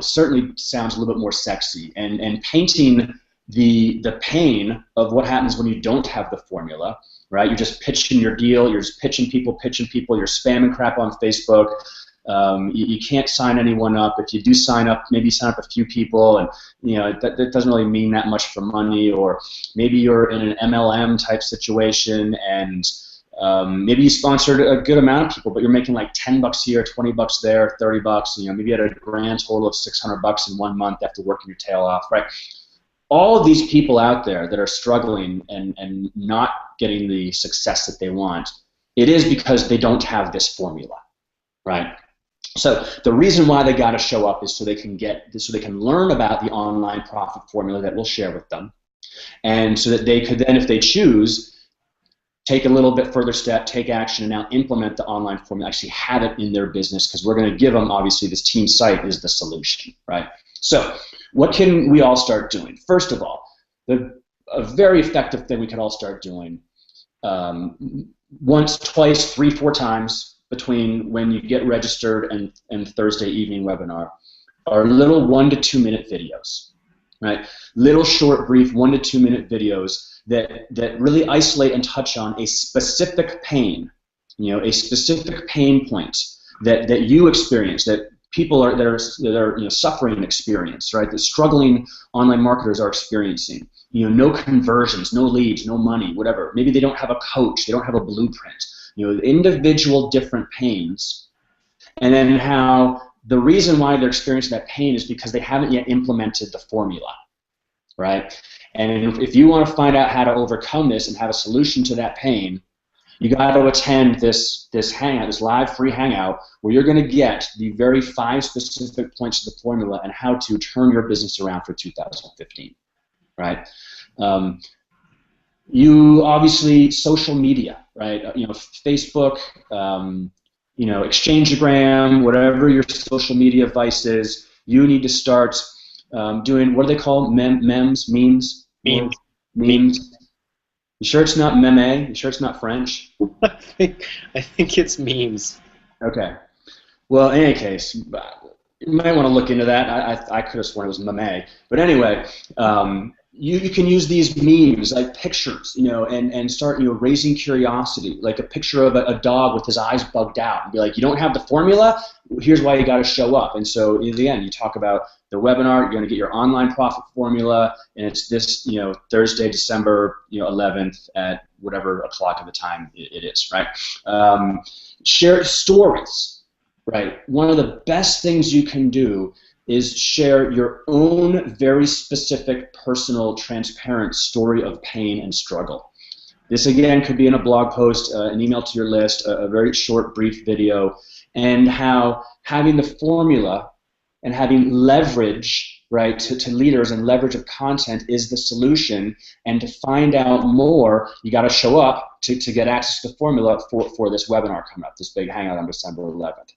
certainly sounds a little bit more sexy, and painting the pain of what happens when you don't have the formula, right? You're just pitching your deal, you're just pitching people, you're spamming crap on Facebook. You can't sign anyone up. If you do sign up, maybe sign up a few people, and that doesn't really mean that much for money. Or maybe you're in an MLM type situation, and maybe you sponsored a good amount of people, but you're making like $10 here, $20 there, $30. Maybe you had a grand total of $600 in 1 month after working your tail off, right? All of these people out there that are struggling and not getting the success that they want, it is because they don't have this formula, right? So the reason why they got to show up is so they can learn about the online profit formula that we'll share with them, and so that they could then, if they choose, take a little bit further step, take action, and now implement the online formula, actually have it in their business, because we're going to give them, obviously, this team site is the solution, right? So what can we all start doing? First of all, a very effective thing we can all start doing once, twice, 3, 4 times between when you get registered and Thursday evening webinar are little 1 to 2 minute videos, right? Little short, brief 1 to 2 minute videos that really isolate and touch on a specific pain, a specific pain point that you experience, that people that are suffering and experience, right? That struggling online marketers are experiencing. No conversions, no leads, no money, whatever. Maybe they don't have a coach, they don't have a blueprint. Individual different pains, and then how the reason why they're experiencing that pain is because they haven't yet implemented the formula, right? And if you want to find out how to overcome this and have a solution to that pain, you got to attend this hangout, this live free hangout, where you're going to get the very 5 specific points of the formula and how to turn your business around for 2015, right? You obviously, social media, right? Facebook, Exchangeagram, whatever your social media vice is, you need to start doing, what do they call memes? Memes. You sure it's not meme? You sure it's not French? I think it's memes. Okay. Well, in any case, you might want to look into that. I could have sworn it was meme. But anyway, you can use these memes, like pictures, and start, raising curiosity, like a picture of a dog with his eyes bugged out, and be like, you don't have the formula? Here's why you got to show up. And so in the end, you talk about the webinar, you're going to get your online profit formula, and it's this, Thursday, December, 11th at whatever o'clock of the time it is, right? Share stories, right? One of the best things you can do is share your own very specific, personal, transparent story of pain and struggle. This, again, could be in a blog post, an email to your list, a very short, brief video, and how having the formula and having leverage, right, to leaders and leverage of content is the solution. And to find out more, you got to show up to get access to the formula for this webinar coming up, this big hangout on December 11th.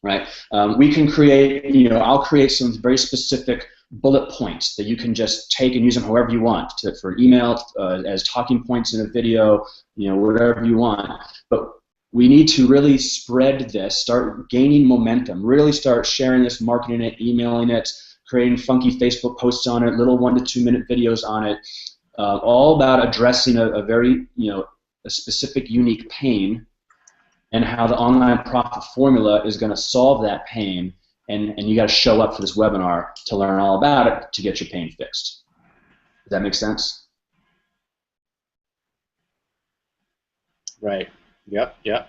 Right? We can create, I'll create some very specific bullet points that you can just take and use them however you want, for email, as talking points in a video, whatever you want. But we need to really spread this, start gaining momentum, really start sharing this, marketing it, emailing it, creating funky Facebook posts on it, little 1 to 2 minute videos on it, all about addressing a very, a specific, unique pain, and how the online profit formula is going to solve that pain, and you got to show up for this webinar to learn all about it to get your pain fixed. Does that make sense? Right. Yep. Yep.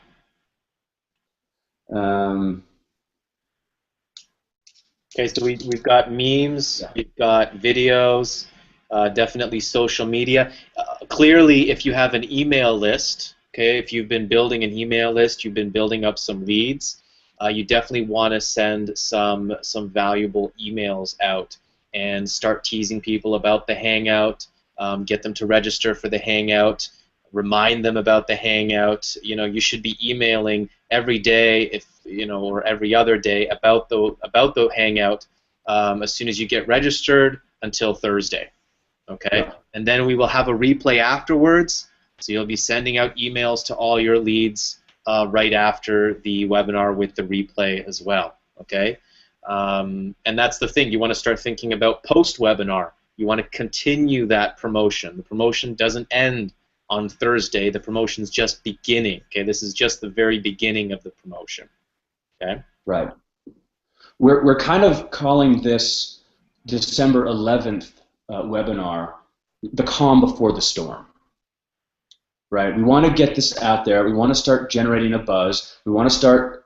Okay, so we've got memes, yeah. We've got videos, definitely social media. Clearly, if you have an email list, okay, if you've been building an email list, you've been building up some leads, you definitely want to send some valuable emails out and start teasing people about the Hangout, get them to register for the Hangout, remind them about the Hangout. You should be emailing every day, or every other day about the Hangout as soon as you get registered until Thursday, okay? Yeah. And then we will have a replay afterwards. So you'll be sending out emails to all your leads right after the webinar with the replay as well, okay? And that's the thing. You want to start thinking about post-webinar. You want to continue that promotion. The promotion doesn't end on Thursday. The promotion's just beginning, okay? This is just the very beginning of the promotion, okay? Right. We're kind of calling this December 11th webinar the calm before the storm. Right? We want to get this out there. We want to start generating a buzz. We want to start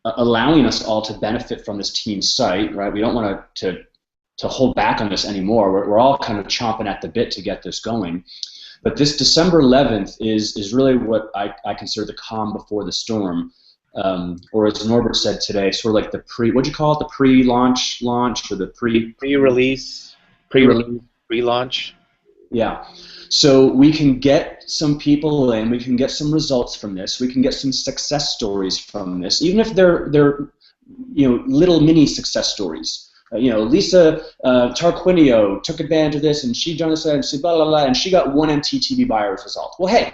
allowing us all to benefit from this team site. Right? We don't want to hold back on this anymore. We're all kind of chomping at the bit to get this going. But this December 11th is really what I consider the calm before the storm. Or as Norbert said today, sort of like the what'd you call it? The pre-launch, or the pre-release, pre-launch. Yeah. So we can get some people in, we can get some results from this, we can get some success stories from this, even if they're little mini success stories. Lisa Tarquinio took advantage of this, and she joined us and said blah blah blah, and she got 1 MTTB buyer result. Well, hey,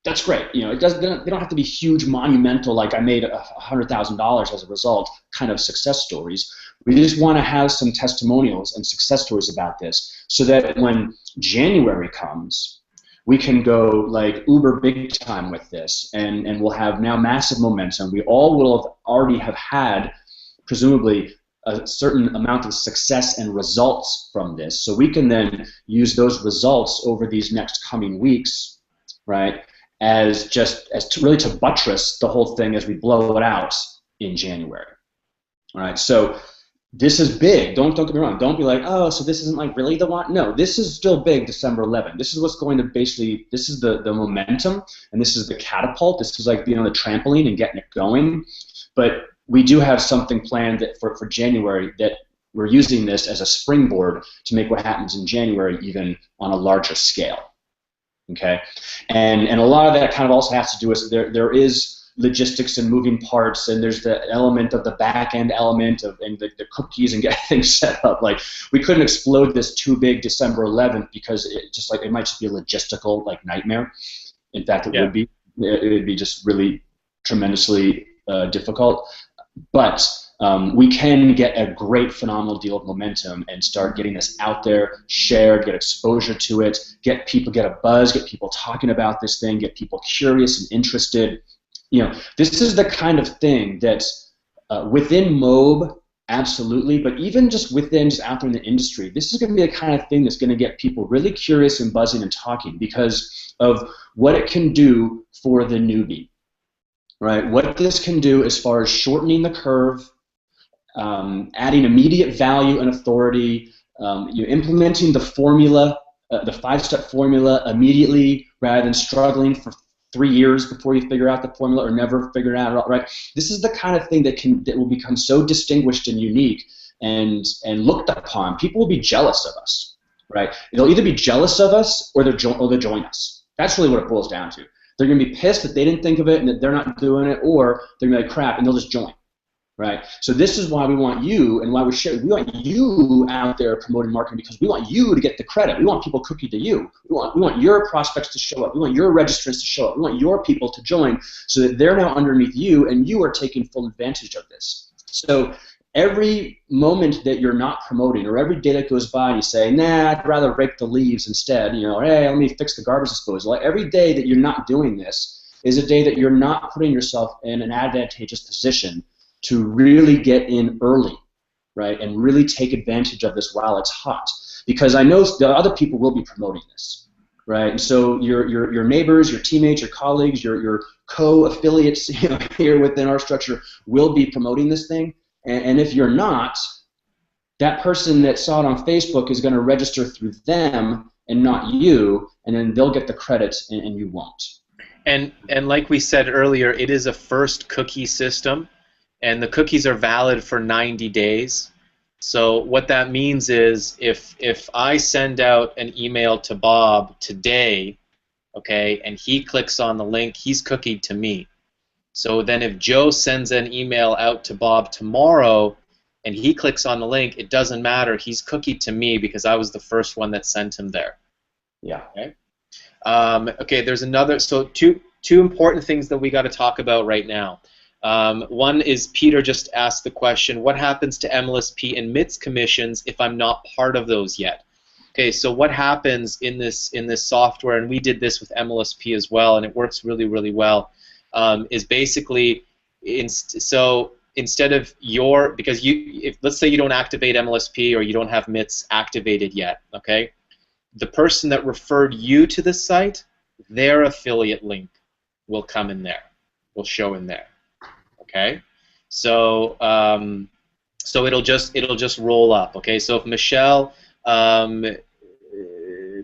that's great. They don't have to be huge, monumental, like I made $100,000 as a result kind of success stories. We just want to have some testimonials and success stories about this, so that when January comes, we can go like uber big time with this, and we'll have now massive momentum. We all will have already have had, presumably, a certain amount of success and results from this, so we can then use those results over these next coming weeks, right, as really to buttress the whole thing as we blow it out in January. All right, so this is big. Don't get me wrong. Don't be like, oh, so this isn't like really the one. No, this is still big. December 11th. This is what's going to basically. This is the momentum, and this is the catapult. This is like the trampoline and getting it going. But we do have something planned that for January that we're using this as a springboard to make what happens in January even on a larger scale. Okay, and a lot of that kind of also has to do with there is logistics and moving parts, and there's the element of the back end element of and the cookies and getting things set up. Like we couldn't explode this too big December 11th because it might just be a logistical nightmare. In fact, it would be. It would be just really tremendously difficult. But we can get a great, phenomenal deal of momentum and start getting this out there, shared, get exposure to it, get a buzz, get people talking about this thing, get people curious and interested. This is the kind of thing that within MOBE, absolutely, but even just out there in the industry, this is going to be the kind of thing that's going to get people really curious and buzzing and talking because of what it can do for the newbie, right? What this can do as far as shortening the curve, adding immediate value and authority, implementing the formula, the 5-step formula immediately rather than struggling for 3 years before you figure out the formula or never figure it out, right? This is the kind of thing that will become so distinguished and unique and looked upon. People will be jealous of us, right? They'll either be jealous of us or they'll join us. That's really what it boils down to. They're going to be pissed that they didn't think of it and that they're not doing it, or they're going to be like, crap, and they'll just join. Right? So this is why we want you, and why we want you out there promoting marketing, because we want you to get the credit. We want people cookie to you. We want your prospects to show up. We want your registrants to show up. We want your people to join so that they're now underneath you and you are taking full advantage of this. So every moment that you're not promoting, or every day that goes by and you say, nah, I'd rather rake the leaves instead, hey, let me fix the garbage disposal. Every day that you're not doing this is a day that you're not putting yourself in an advantageous position to really get in early, right, and really take advantage of this while it's hot. Because I know the other people will be promoting this, right? And so your neighbors, your teammates, your colleagues, your co-affiliates here within our structure will be promoting this thing. And if you're not, that person that saw it on Facebook is going to register through them and not you, and then they'll get the credit and you won't. And like we said earlier, it is a first cookie system. And the cookies are valid for 90 days. So what that means is if I send out an email to Bob today, okay, and he clicks on the link, he's cookied to me. So then if Joe sends an email out to Bob tomorrow and he clicks on the link, it doesn't matter. He's cookied to me because I was the first one that sent him there. Yeah. Okay. Okay, there's another. So two important things that we got to talk about right now. One is Peter just asked the question, what happens to MLSP and MITS commissions if I'm not part of those yet? Okay, so what happens in this software, and we did this with MLSP as well, and it works really, really well, is basically, instead of because let's say you don't activate MLSP or you don't have MITS activated yet, okay, the person that referred you to the site, their affiliate link will come in there, will show in there. Okay, so so it'll just roll up. Okay, so if Michelle,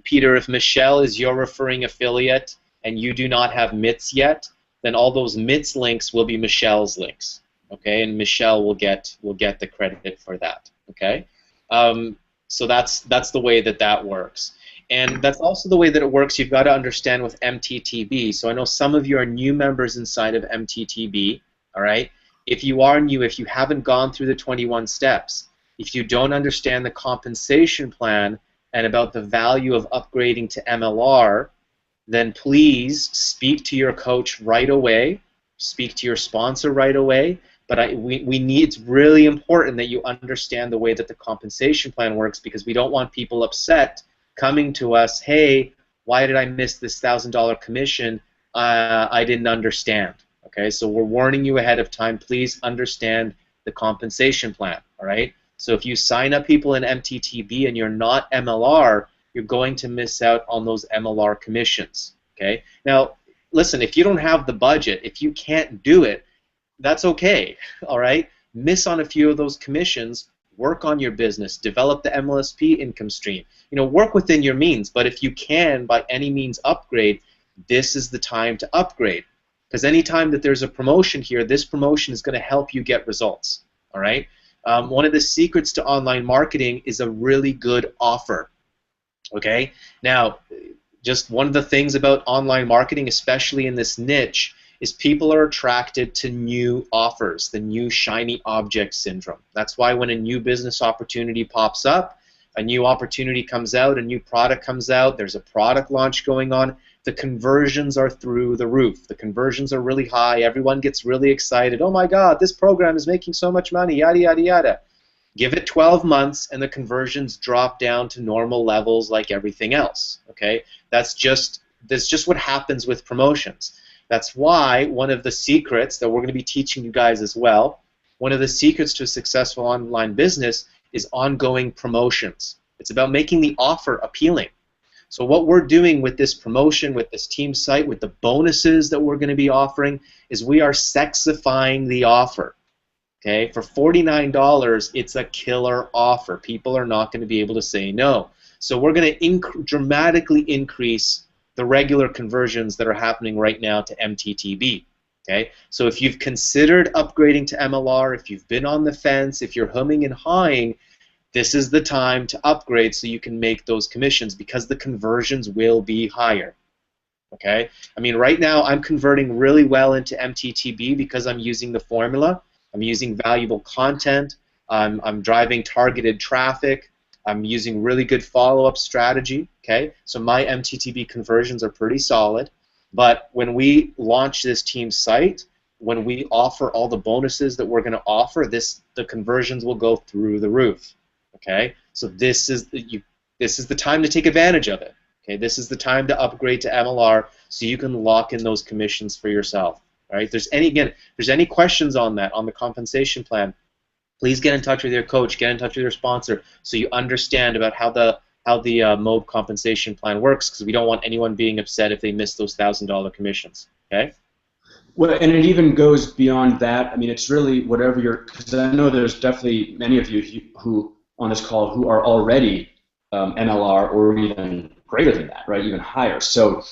Peter, if Michelle is your referring affiliate and you do not have MITS yet, then all those MITS links will be Michelle's links. Okay, and Michelle will get the credit for that. Okay, so that's the way that works. And that's also the way that it works. You've got to understand with MTTB. So I know some of you are new members inside of MTTB. All right. If you are new, if you haven't gone through the 21 steps, if you don't understand the compensation plan and about the value of upgrading to MLR, then please speak to your coach right away. Speak to your sponsor right away. But it's really important that you understand the way that the compensation plan works, because we don't want people upset coming to us, hey, why did I miss this $1,000 commission? I didn't understand. Okay, so we're warning you ahead of time. Please understand the compensation plan. All right. So if you sign up people in MTTB and you're not MLR, you're going to miss out on those MLR commissions. Okay. Now, listen. If you don't have the budget, if you can't do it, that's okay, all right? Miss on a few of those commissions, work on your business, develop the MLSP income stream. You know, work within your means, but if you can, by any means, upgrade, this is the time to upgrade. Because anytime that there's a promotion here, this promotion is going to help you get results, all right? One of the secrets to online marketing is a really good offer, okay? Now, just one of the things about online marketing, especially in this niche, is people are attracted to new offers, the new shiny object syndrome. That's why when a new business opportunity pops up, a new opportunity comes out, a new product comes out, there's a product launch going on, the conversions are through the roof. The conversions are really high. Everyone gets really excited. Oh my God, this program is making so much money, yada, yada, yada. Give it 12 months and the conversions drop down to normal levels like everything else, okay? That's just what happens with promotions. That's why one of the secrets that we're going to be teaching you guys as well, one of the secrets to a successful online business is ongoing promotions. It's about making the offer appealing. So what we're doing with this promotion, with this team site, with the bonuses that we're going to be offering, is we are sexifying the offer. Okay, for $49, it's a killer offer. People are not going to be able to say no. So we're going to dramatically increase the regular conversions that are happening right now to MTTB. Okay, so if you've considered upgrading to MLR, if you've been on the fence, if you're humming and hawing, this is the time to upgrade so you can make those commissions because the conversions will be higher. Okay, I mean right now I'm converting really well into MTTB because I'm using the formula. I'm using valuable content. I'm driving targeted traffic. I'm using really good follow-up strategy. Okay, so my MTTB conversions are pretty solid. But when we launch this team site, when we offer all the bonuses that we're going to offer, the conversions will go through the roof. Okay, so this is the time to take advantage of it. Okay, this is the time to upgrade to MLR so you can lock in those commissions for yourself. All right. If there's any questions on that, on the compensation plan, please get in touch with your coach, get in touch with your sponsor, so you understand about how the MOVE compensation plan works, because we don't want anyone being upset if they miss those $1,000 commissions. Okay. Well, and it even goes beyond that. I mean, it's really whatever because I know there's definitely many of you who on this call who are already MLR or even greater than that, right? Even higher. So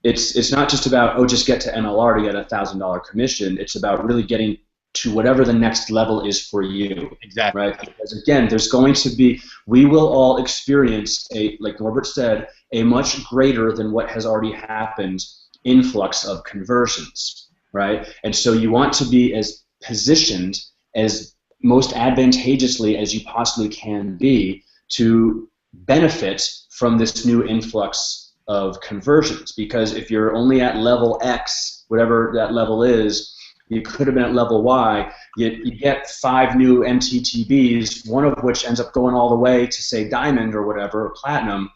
it's not just about, just get to MLR to get a $1,000 commission. It's about really getting to whatever the next level is for you. Exactly. Right? Because again, there's going to be, we will all experience like Norbert said, a much greater than what has already happened influx of conversions, right? And so you want to be as positioned as most advantageously as you possibly can be to benefit from this new influx of conversions, because if you're only at level X, whatever that level is, you could have been at level Y, you get 5 new MTTBs, one of which ends up going all the way to say diamond or whatever, or platinum,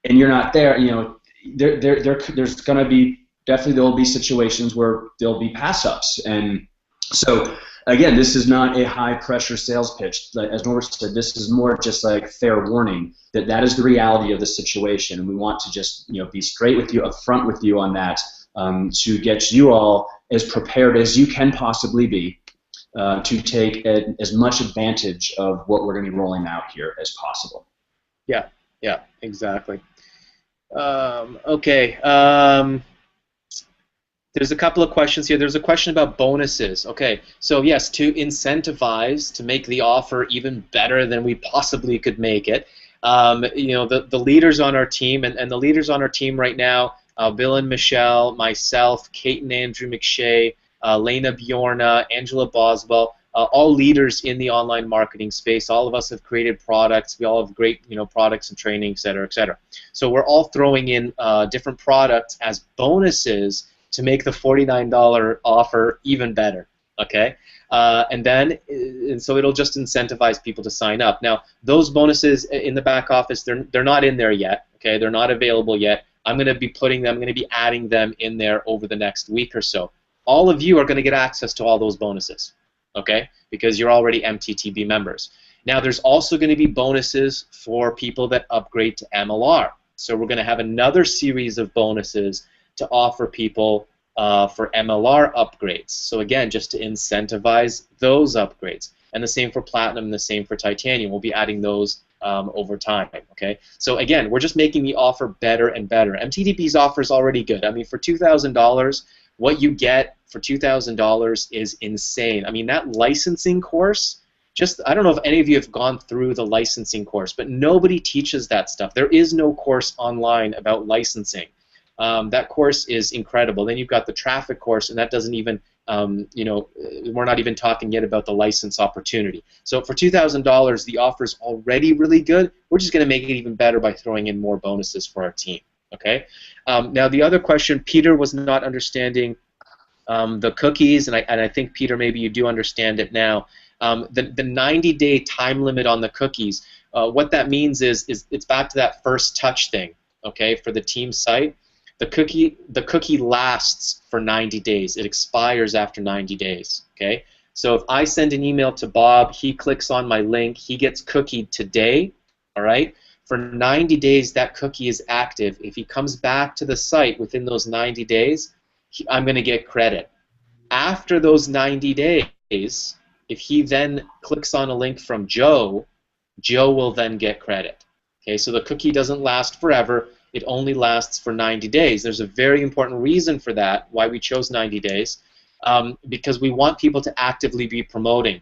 and you're not there. You know, there's going to be, definitely there will be situations where there'll be pass-ups, and so again, this is not a high-pressure sales pitch. As Norbert said, this is more just like fair warning that is the reality of the situation, and we want to just be straight with you, upfront with you on that, to get you all as prepared as you can possibly be to take as much advantage of what we're going to be rolling out here as possible. Yeah, exactly. Okay. There's a couple of questions here. There's a question about bonuses. Okay, so yes, to incentivize, to make the offer even better than we possibly could make it, the leaders on our team, and the leaders on our team right now, Bill and Michelle, myself, Kate and Andrew McShay, Lena Bjorna, Angela Boswell, all leaders in the online marketing space. All of us have created products. We all have great products and training, et cetera, et cetera. So we're all throwing in different products as bonuses to make the $49 offer even better, okay? And so it'll just incentivize people to sign up. Now, those bonuses in the back office, they're not in there yet, okay? They're not available yet. I'm going to be putting them, I'm going to be adding them in there over the next week or so. All of you are going to get access to all those bonuses, okay? Because you're already MTTB members. Now, there's also going to be bonuses for people that upgrade to MLR. So we're going to have another series of bonuses to offer people for MLR upgrades. So again, just to incentivize those upgrades. And the same for Platinum, and the same for Titanium. We'll be adding those over time, okay? So again, we're just making the offer better and better. MTTP's offer is already good. I mean, for $2,000, what you get for $2,000 is insane. I mean, that licensing course, I don't know if any of you have gone through the licensing course, but nobody teaches that stuff. There is no course online about licensing. That course is incredible. Then you've got the traffic course, and that doesn't even, we're not even talking yet about the license opportunity. So for $2,000, the offer is already really good. We're just going to make it even better by throwing in more bonuses for our team. Okay. Now the other question, Peter was not understanding the cookies, and I think, Peter, maybe you do understand it now. The 90-day time limit on the cookies, what that means is it's back to that first touch thing, okay, for the team site. The cookie lasts for 90 days. It expires after 90 days, okay? So if I send an email to Bob, he clicks on my link, he gets cookied today, all right? For 90 days, that cookie is active. If he comes back to the site within those 90 days, I'm going to get credit. After those 90 days, if he then clicks on a link from Joe, Joe will then get credit. Okay, so the cookie doesn't last forever. It only lasts for 90 days. There's a very important reason for that, why we chose 90 days, because we want people to actively be promoting.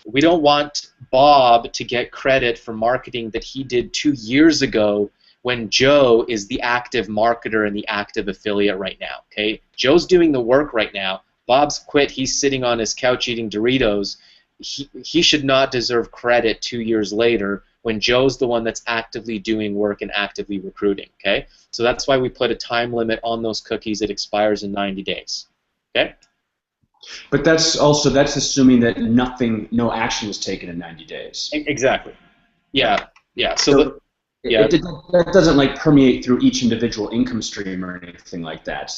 We don't want Bob to get credit for marketing that he did 2 years ago when Joe is the active marketer and the active affiliate right now. Okay, Joe's doing the work right now. Bob's quit. He's sitting on his couch eating Doritos. He should not deserve credit 2 years later when Joe's the one that's actively doing work and actively recruiting. Okay, so that's why we put a time limit on those cookies. It expires in 90 days. Okay. But that's assuming that no action was taken in 90 days. Exactly. Yeah. Yeah. That doesn't like permeate through each individual income stream or anything like that.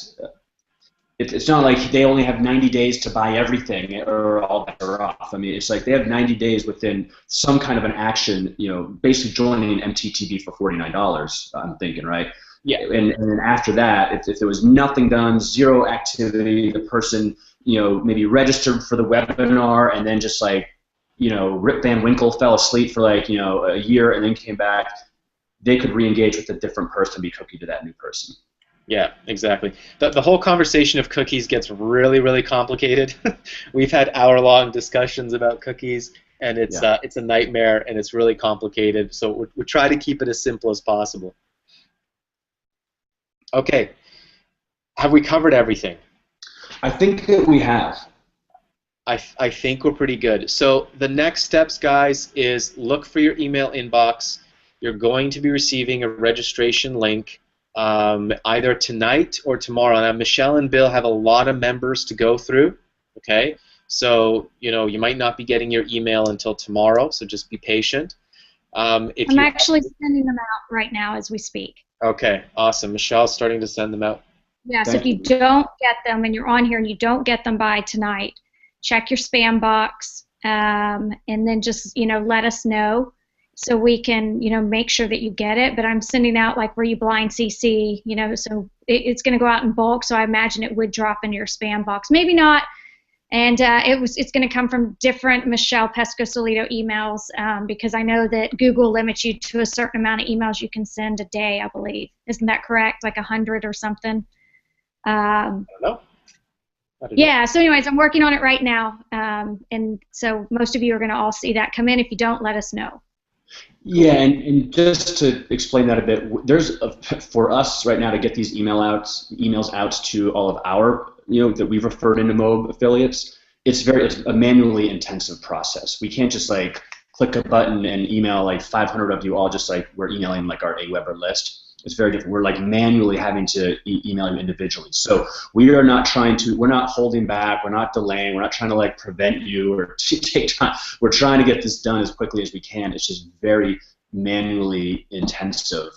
It's not like they only have 90 days to buy everything or all that are off. I mean, it's like they have 90 days within some kind of an action, basically joining MTTB for $49, I'm thinking, right? Yeah. And then after that, if there was nothing done, zero activity, the person, maybe registered for the webinar and then just like, Rip Van Winkle fell asleep for like, a year and then came back, they could re-engage with a different person and be cookie to that new person. Yeah, exactly. The whole conversation of cookies gets really, really complicated. We've had hour-long discussions about cookies, and it's a nightmare, and it's really complicated. So we try to keep it as simple as possible. Okay. Have we covered everything? I think that we have. I think we're pretty good. So the next steps, guys, is look for your email inbox. You're going to be receiving a registration link either tonight or tomorrow. Now, Michelle and Bill have a lot of members to go through, okay? So, you might not be getting your email until tomorrow, so just be patient. I'm actually sending them out right now as we speak. Okay, awesome. Michelle's starting to send them out. Yeah, so if you don't get them and you're on here and you don't get them by tonight, check your spam box and then just, let us know. So we can, make sure that you get it. But I'm sending out like where you blind CC, so it's going to go out in bulk. So I imagine it would drop into your spam box. Maybe not. And it's going to come from different Michelle Pescosolido emails because I know that Google limits you to a certain amount of emails you can send a day, I believe. Isn't that correct? Like 100 or something? I don't know. Yeah, so anyways, I'm working on it right now. And so most of you are going to all see that come in. If you don't, let us know. Yeah, and just to explain that a bit, for us right now to get these emails out to all of our, that we've referred into MOB affiliates, it's a manually intensive process. We can't just like click a button and email like 500 of you all just like we're emailing like our AWeber list. It's very different. We're like manually having to email you individually. So we're not holding back, we're not delaying, we're not trying to like prevent you or take time. We're trying to get this done as quickly as we can. It's just very manually intensive.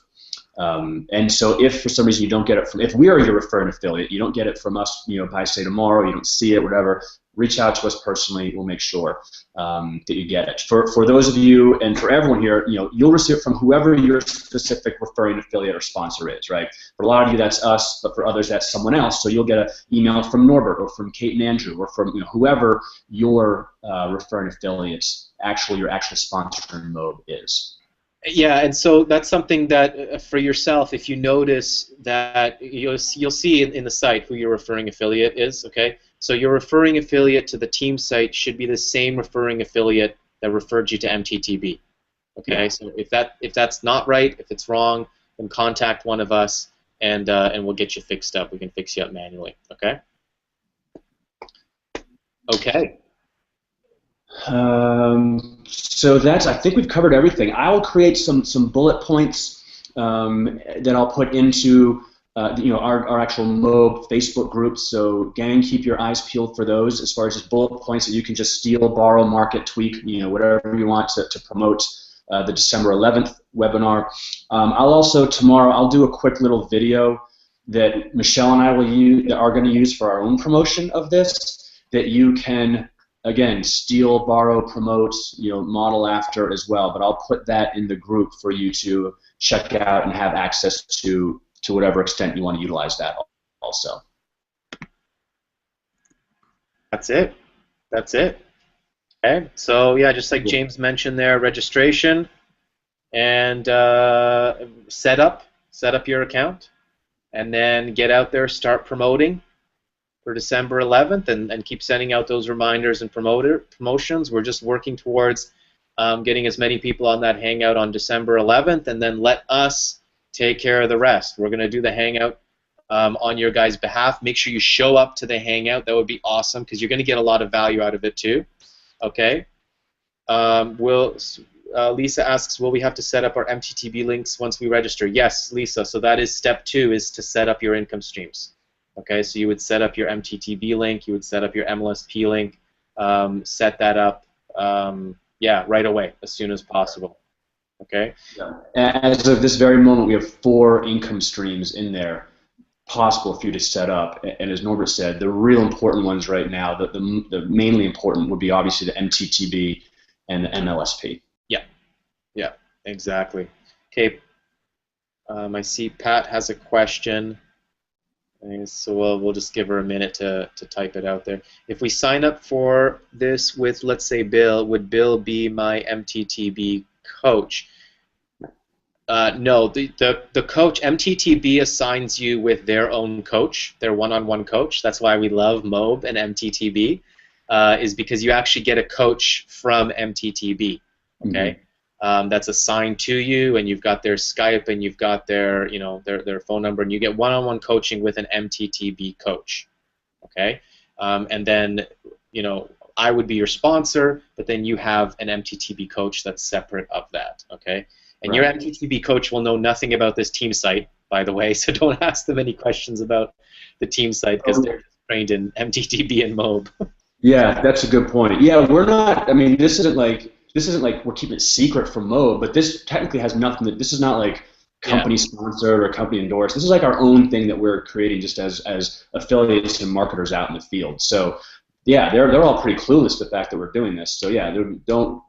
And so if for some reason you don't get it if we are your referring affiliate, you don't get it from us, by say tomorrow, you don't see it, whatever, reach out to us personally. We'll make sure that you get it. For those of you and for everyone here, you'll receive it from whoever your specific referring affiliate or sponsor is, right? For a lot of you, that's us, but for others, that's someone else. So you'll get an email from Norbert or from Kate and Andrew or from whoever your referring affiliates, your actual sponsor in MOB is. Yeah, and so that's something that for yourself, if you notice that you'll see in the site who your referring affiliate is, okay? So your referring affiliate to the team site should be the same referring affiliate that referred you to MTTB, okay? Yeah. So if that's not right, if it's wrong, then contact one of us and we'll get you fixed up. We can fix you up manually, okay? Okay. So I think we've covered everything. I'll create some bullet points that I'll put into our actual MOB Facebook group. So gang, keep your eyes peeled for those as far as just bullet points that you can just steal, borrow, market, tweak, whatever you want to promote the December 11th webinar. I'll also tomorrow I'll do a quick little video that Michelle and I are going to use for our own promotion of this, that you can again steal, borrow, promote, model after as well. But I'll put that in the group for you to check out and have access to whatever extent you want to utilize that also. That's it. That's it. Okay. So yeah, just like James mentioned there, registration and set up your account, and then get out there, start promoting for December 11th, and keep sending out those reminders and promotions. We're just working towards getting as many people on that hangout on December 11th, and then let us take care of the rest. We're going to do the hangout on your guys' behalf. Make sure you show up to the hangout. That would be awesome, because you're going to get a lot of value out of it too. Okay. Lisa asks, will we have to set up our MTTB links once we register? Yes, Lisa. So that is step 2, is to set up your income streams. Okay, so you would set up your MTTB link, you would set up your MLSP link, set that up, right away, as soon as possible. Okay. Yeah. As of this very moment, we have 4 income streams in there possible for you to set up. And as Norbert said, the real important ones right now, the mainly important would be obviously the MTTB and the MLSP. Yeah, exactly. Okay. I see Pat has a question. So we'll just give her a minute to type it out there. If we sign up for this with, let's say, Bill, would Bill be my MTTB coach? No, the coach, MTTB assigns you with their own coach, their one-on-one coach. That's why we love MOB and MTTB, is because you actually get a coach from MTTB, okay? Mm-hmm. That's assigned to you, and you've got their Skype, and you've got their, their phone number, and you get one-on-one coaching with an MTTB coach, okay? And then, I would be your sponsor, but then you have an MTTB coach that's separate of that, okay? And right. Your MTTB coach will know nothing about this team site, by the way, so don't ask them any questions about the team site, because they're just trained in MTTB and MOB. Yeah, that's a good point. Yeah, we're not, this isn't like we're keeping it secret from MOB, but this technically has nothing. This is not like company sponsored or company endorsed. This is like our own thing that we're creating just as affiliates and marketers out in the field. So yeah, they're all pretty clueless to the fact that we're doing this. So yeah, don't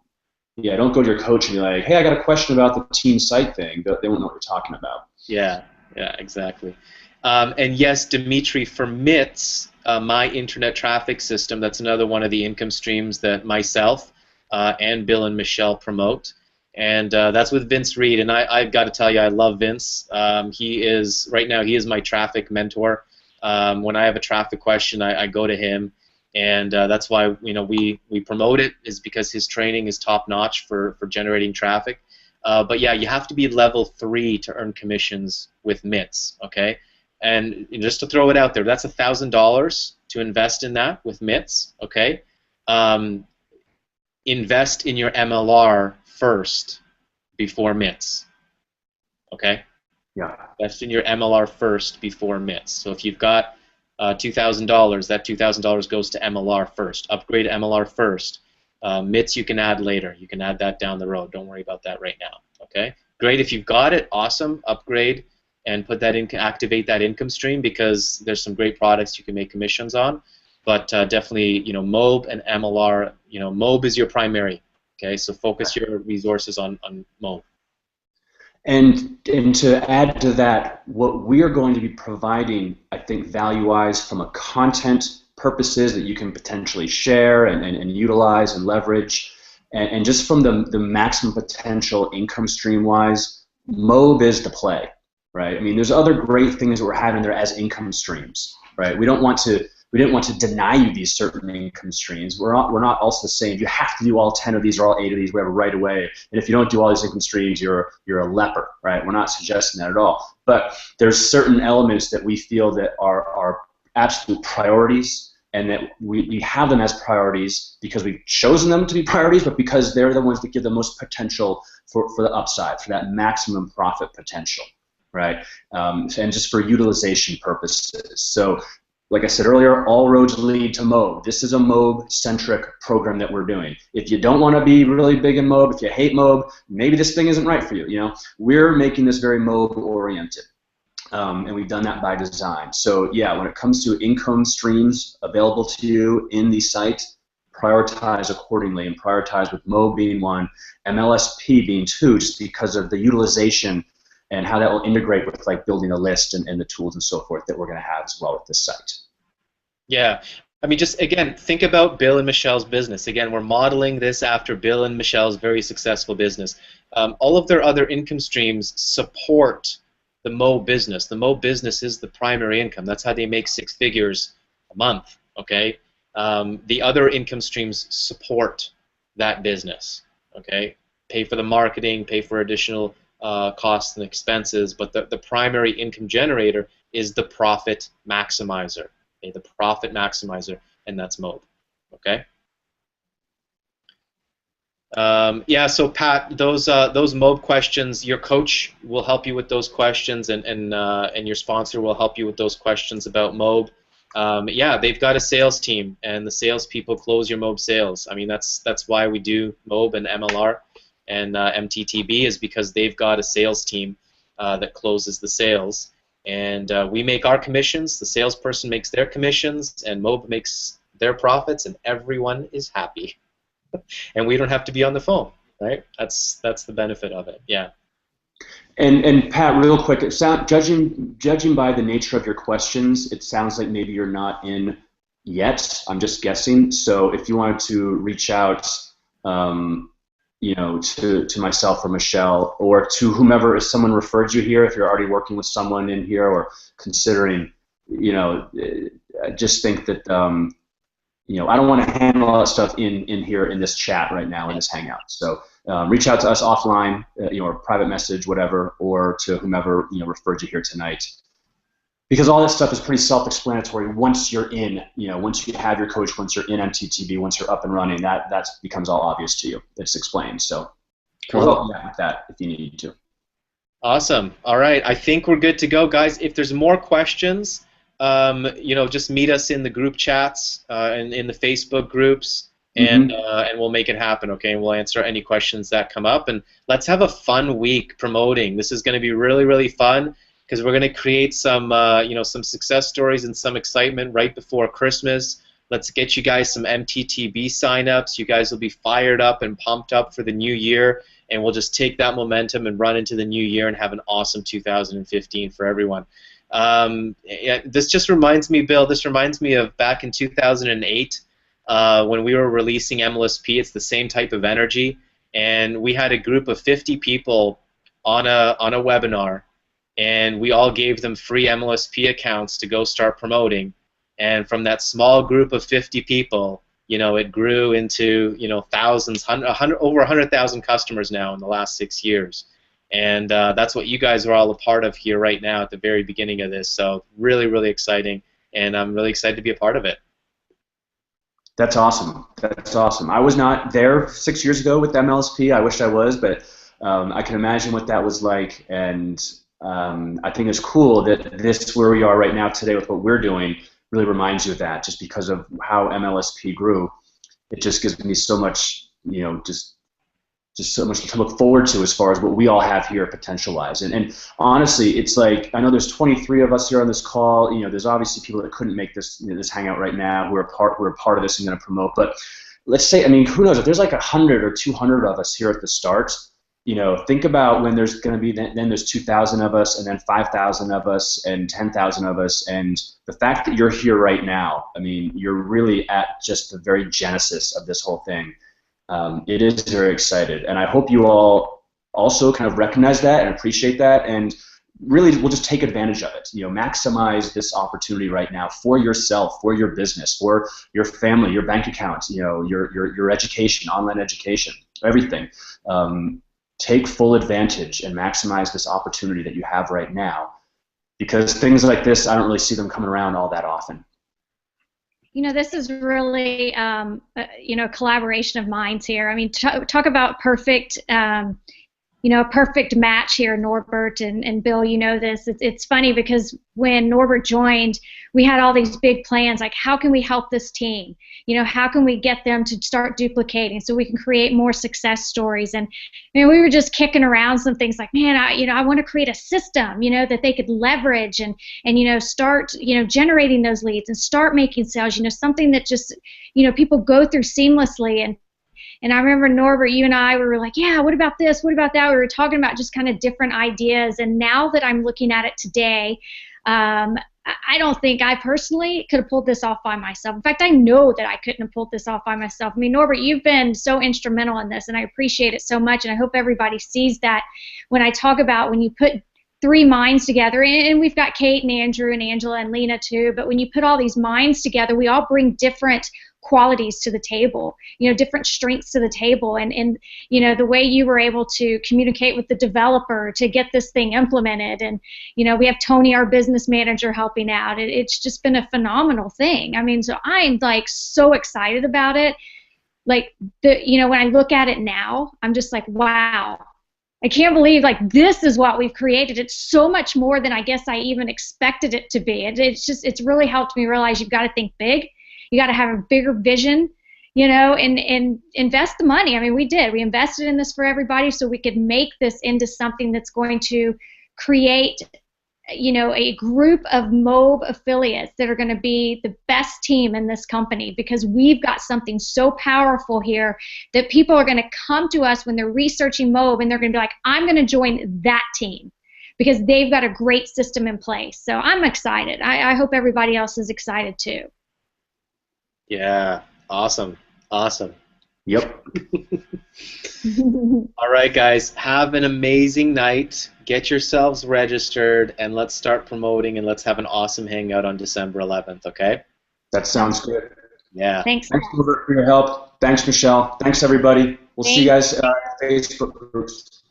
go to your coach and be like, hey, I got a question about the team site thing. They won't know what you're talking about. Yeah, exactly. And yes, Dimitri, for MITS, my internet traffic system, that's another one of the income streams that myself and Bill and Michelle promote, and that's with Vince Reed. And I've got to tell you, I love Vince. He is my traffic mentor. When I have a traffic question, I go to him, and that's why we promote it, is because his training is top notch for generating traffic. But yeah, you have to be level 3 to earn commissions with MITS. Okay, and just to throw it out there, that's $1,000 to invest in that with MITS. Okay. Invest in your MLR first before MITS. Okay? Yeah. Invest in your MLR first before MITS. So if you've got $2,000, that $2,000 goes to MLR first. Upgrade MLR first. MITS you can add later. You can add that down the road. Don't worry about that right now. Okay? great. If you've got it, awesome. Upgrade and put that in, activate that income stream, because there's some great products you can make commissions on. But definitely, MOB and MLR. MOB is your primary. Okay, so focus your resources on MOB. And to add to that, what we are going to be providing, I think, value-wise from a content purposes that you can potentially share and utilize and leverage, and just from the maximum potential income stream-wise, MOB is the play, right? I mean, there's other great things that we're having there as income streams, right? We didn't want to deny you these certain income streams. We're not also saying you have to do all 10 of these or all 8 of these, whatever, right away. And if you don't do all these income streams, you're a leper, right? We're not suggesting that at all. But there's certain elements that we feel that are absolute priorities, and that we have them as priorities because we've chosen them to be priorities, but because they're the ones that give the most potential for the upside, for that maximum profit potential, right? And just for utilization purposes. So, like I said earlier, all roads lead to MOB. This is a MOB-centric program that we're doing. If you don't want to be really big in MOB, if you hate MOB, maybe this thing isn't right for you. We're making this very MOB-oriented, and we've done that by design. So yeah, when it comes to income streams available to you in the site, prioritize accordingly, and prioritize with MOB being 1, MLSP being 2, just because of the utilization and how that will integrate with like building a list and the tools and so forth that we're going to have as well with this site. Yeah. I mean, just again, think about Bill and Michelle's business. Again, we're modeling this after Bill and Michelle's very successful business. All of their other income streams support the MOB business. The MOB business is the primary income. That's how they make 6 figures a month, okay? The other income streams support that business, okay? Pay for the marketing, pay for additional costs and expenses, but the primary income generator is the profit maximizer. Okay, the profit maximizer, and that's MOB. Okay. Yeah. So Pat, those MOB questions, your coach will help you with those questions, and your sponsor will help you with those questions about MOB. Yeah, they've got a sales team, and the salespeople close your MOB sales. I mean, that's why we do MOB and MLR. And MTTB is because they've got a sales team that closes the sales, and we make our commissions, the salesperson makes their commissions, and MOB makes their profits, and everyone is happy. And we don't have to be on the phone, right? That's the benefit of it. Yeah. And Pat, real quick, judging by the nature of your questions, it sounds like maybe you're not in yet. I'm just guessing. So if you wanted to reach out, to myself or Michelle, or to whomever, if someone referred you here, if you're already working with someone in here or considering, I just think that, I don't want to handle all that stuff in here in this chat right now, in this Hangout. So reach out to us offline, or private message, whatever, or to whomever, referred you here tonight. Because all that stuff is pretty self-explanatory once you're in, once you have your coach, once you're in MTTB, once you're up and running, that becomes all obvious to you. It's explained. So we'll help you out with that if you need to. Awesome. All right. I think we're good to go, guys. If there's more questions, just meet us in the group chats and in the Facebook groups, and we'll make it happen, okay? And we'll answer any questions that come up. And let's have a fun week promoting. This is going to be really, really fun, because we're going to create some, some success stories and some excitement right before Christmas. Let's get you guys some MTTB signups. You guys will be fired up and pumped up for the new year, and we'll just take that momentum and run into the new year and have an awesome 2015 for everyone. This just reminds me, Bill, this reminds me of back in 2008 when we were releasing MLSP. It's the same type of energy, and we had a group of 50 people on a webinar, and we all gave them free MLSP accounts to go start promoting. And from that small group of 50 people, it grew into thousands, over 100,000 customers now in the last 6 years. And that's what you guys are all a part of here right now at the very beginning of this. So really, really exciting, and I'm really excited to be a part of it. That's awesome. That's awesome. I was not there 6 years ago with MLSP. I wish I was, but I can imagine what that was like, and I think it's cool that this, where we are right now today with what we're doing, really reminds you of that, just because of how MLSP grew. It just gives me so much, just just so much to look forward to as far as what we all have here at Potentialize. And honestly, it's like, I know there's 23 of us here on this call. You know, there's obviously people that couldn't make this this hangout right now who are part of this and going to promote. But let's say, I mean, who knows, if there's like 100 or 200 of us here at the start, you know, think about when there's going to be, then there's 2,000 of us, and then 5,000 of us, and 10,000 of us, and the fact that you're here right now, I mean, you're really at just the very genesis of this whole thing. It is very excited, and I hope you all also kind of recognize that and appreciate that, and really we'll just take advantage of it. You know, maximize this opportunity right now for yourself, for your business, for your family, your bank account, you know, your education, online education, everything. Take full advantage and maximize this opportunity that you have right now, because things like this, I don't really see them coming around all that often. You know, this is really, you know, collaboration of minds here. I mean, talk about perfect, you know, a perfect match here, Norbert and Bill, you know this. It's funny because when Norbert joined, we had all these big plans, like how can we help this team? You know, how can we get them to start duplicating so we can create more success stories? And you know, we were just kicking around some things like, man, I want to create a system, you know, that they could leverage and you know, start, you know, generating those leads and start making sales, you know, something that just, you know, people go through seamlessly. And I remember, Norbert, you and I, we were like, yeah, what about this? What about that? We were talking about just kind of different ideas. And now that I'm looking at it today, I don't think I personally could have pulled this off by myself. In fact, I know that I couldn't have pulled this off by myself. I mean, Norbert, you've been so instrumental in this, and I appreciate it so much. And I hope everybody sees that when I talk about when you put three minds together, and we've got Kate and Andrew and Angela and Lena too, but when you put all these minds together, we all bring different qualities to the table, you know, different strengths to the table, and you know, the way you were able to communicate with the developer to get this thing implemented, and you know, we have Tony, our business manager, helping out. It's just been a phenomenal thing. I mean, so I'm like so excited about it. Like you know, when I look at it now, I'm just like, wow, I can't believe like this is what we've created. It's so much more than I guess I even expected it to be. It's really helped me realize you've got to think big. You got to have a bigger vision, you know, and invest the money. I mean, we did. We invested in this for everybody so we could make this into something that's going to create, you know, a group of Mobe affiliates that are going to be the best team in this company, because we've got something so powerful here that people are going to come to us when they're researching Mobe, and they're going to be like, I'm going to join that team because they've got a great system in place. So I'm excited. I hope everybody else is excited too. Yeah, awesome, awesome. Yep. All right, guys, have an amazing night. Get yourselves registered, and let's start promoting, and let's have an awesome hangout on December 11th, okay? That sounds good. Yeah. Thanks. Thanks, Robert, for your help. Thanks, Michelle. Thanks, everybody. We'll see you guys in Facebook groups.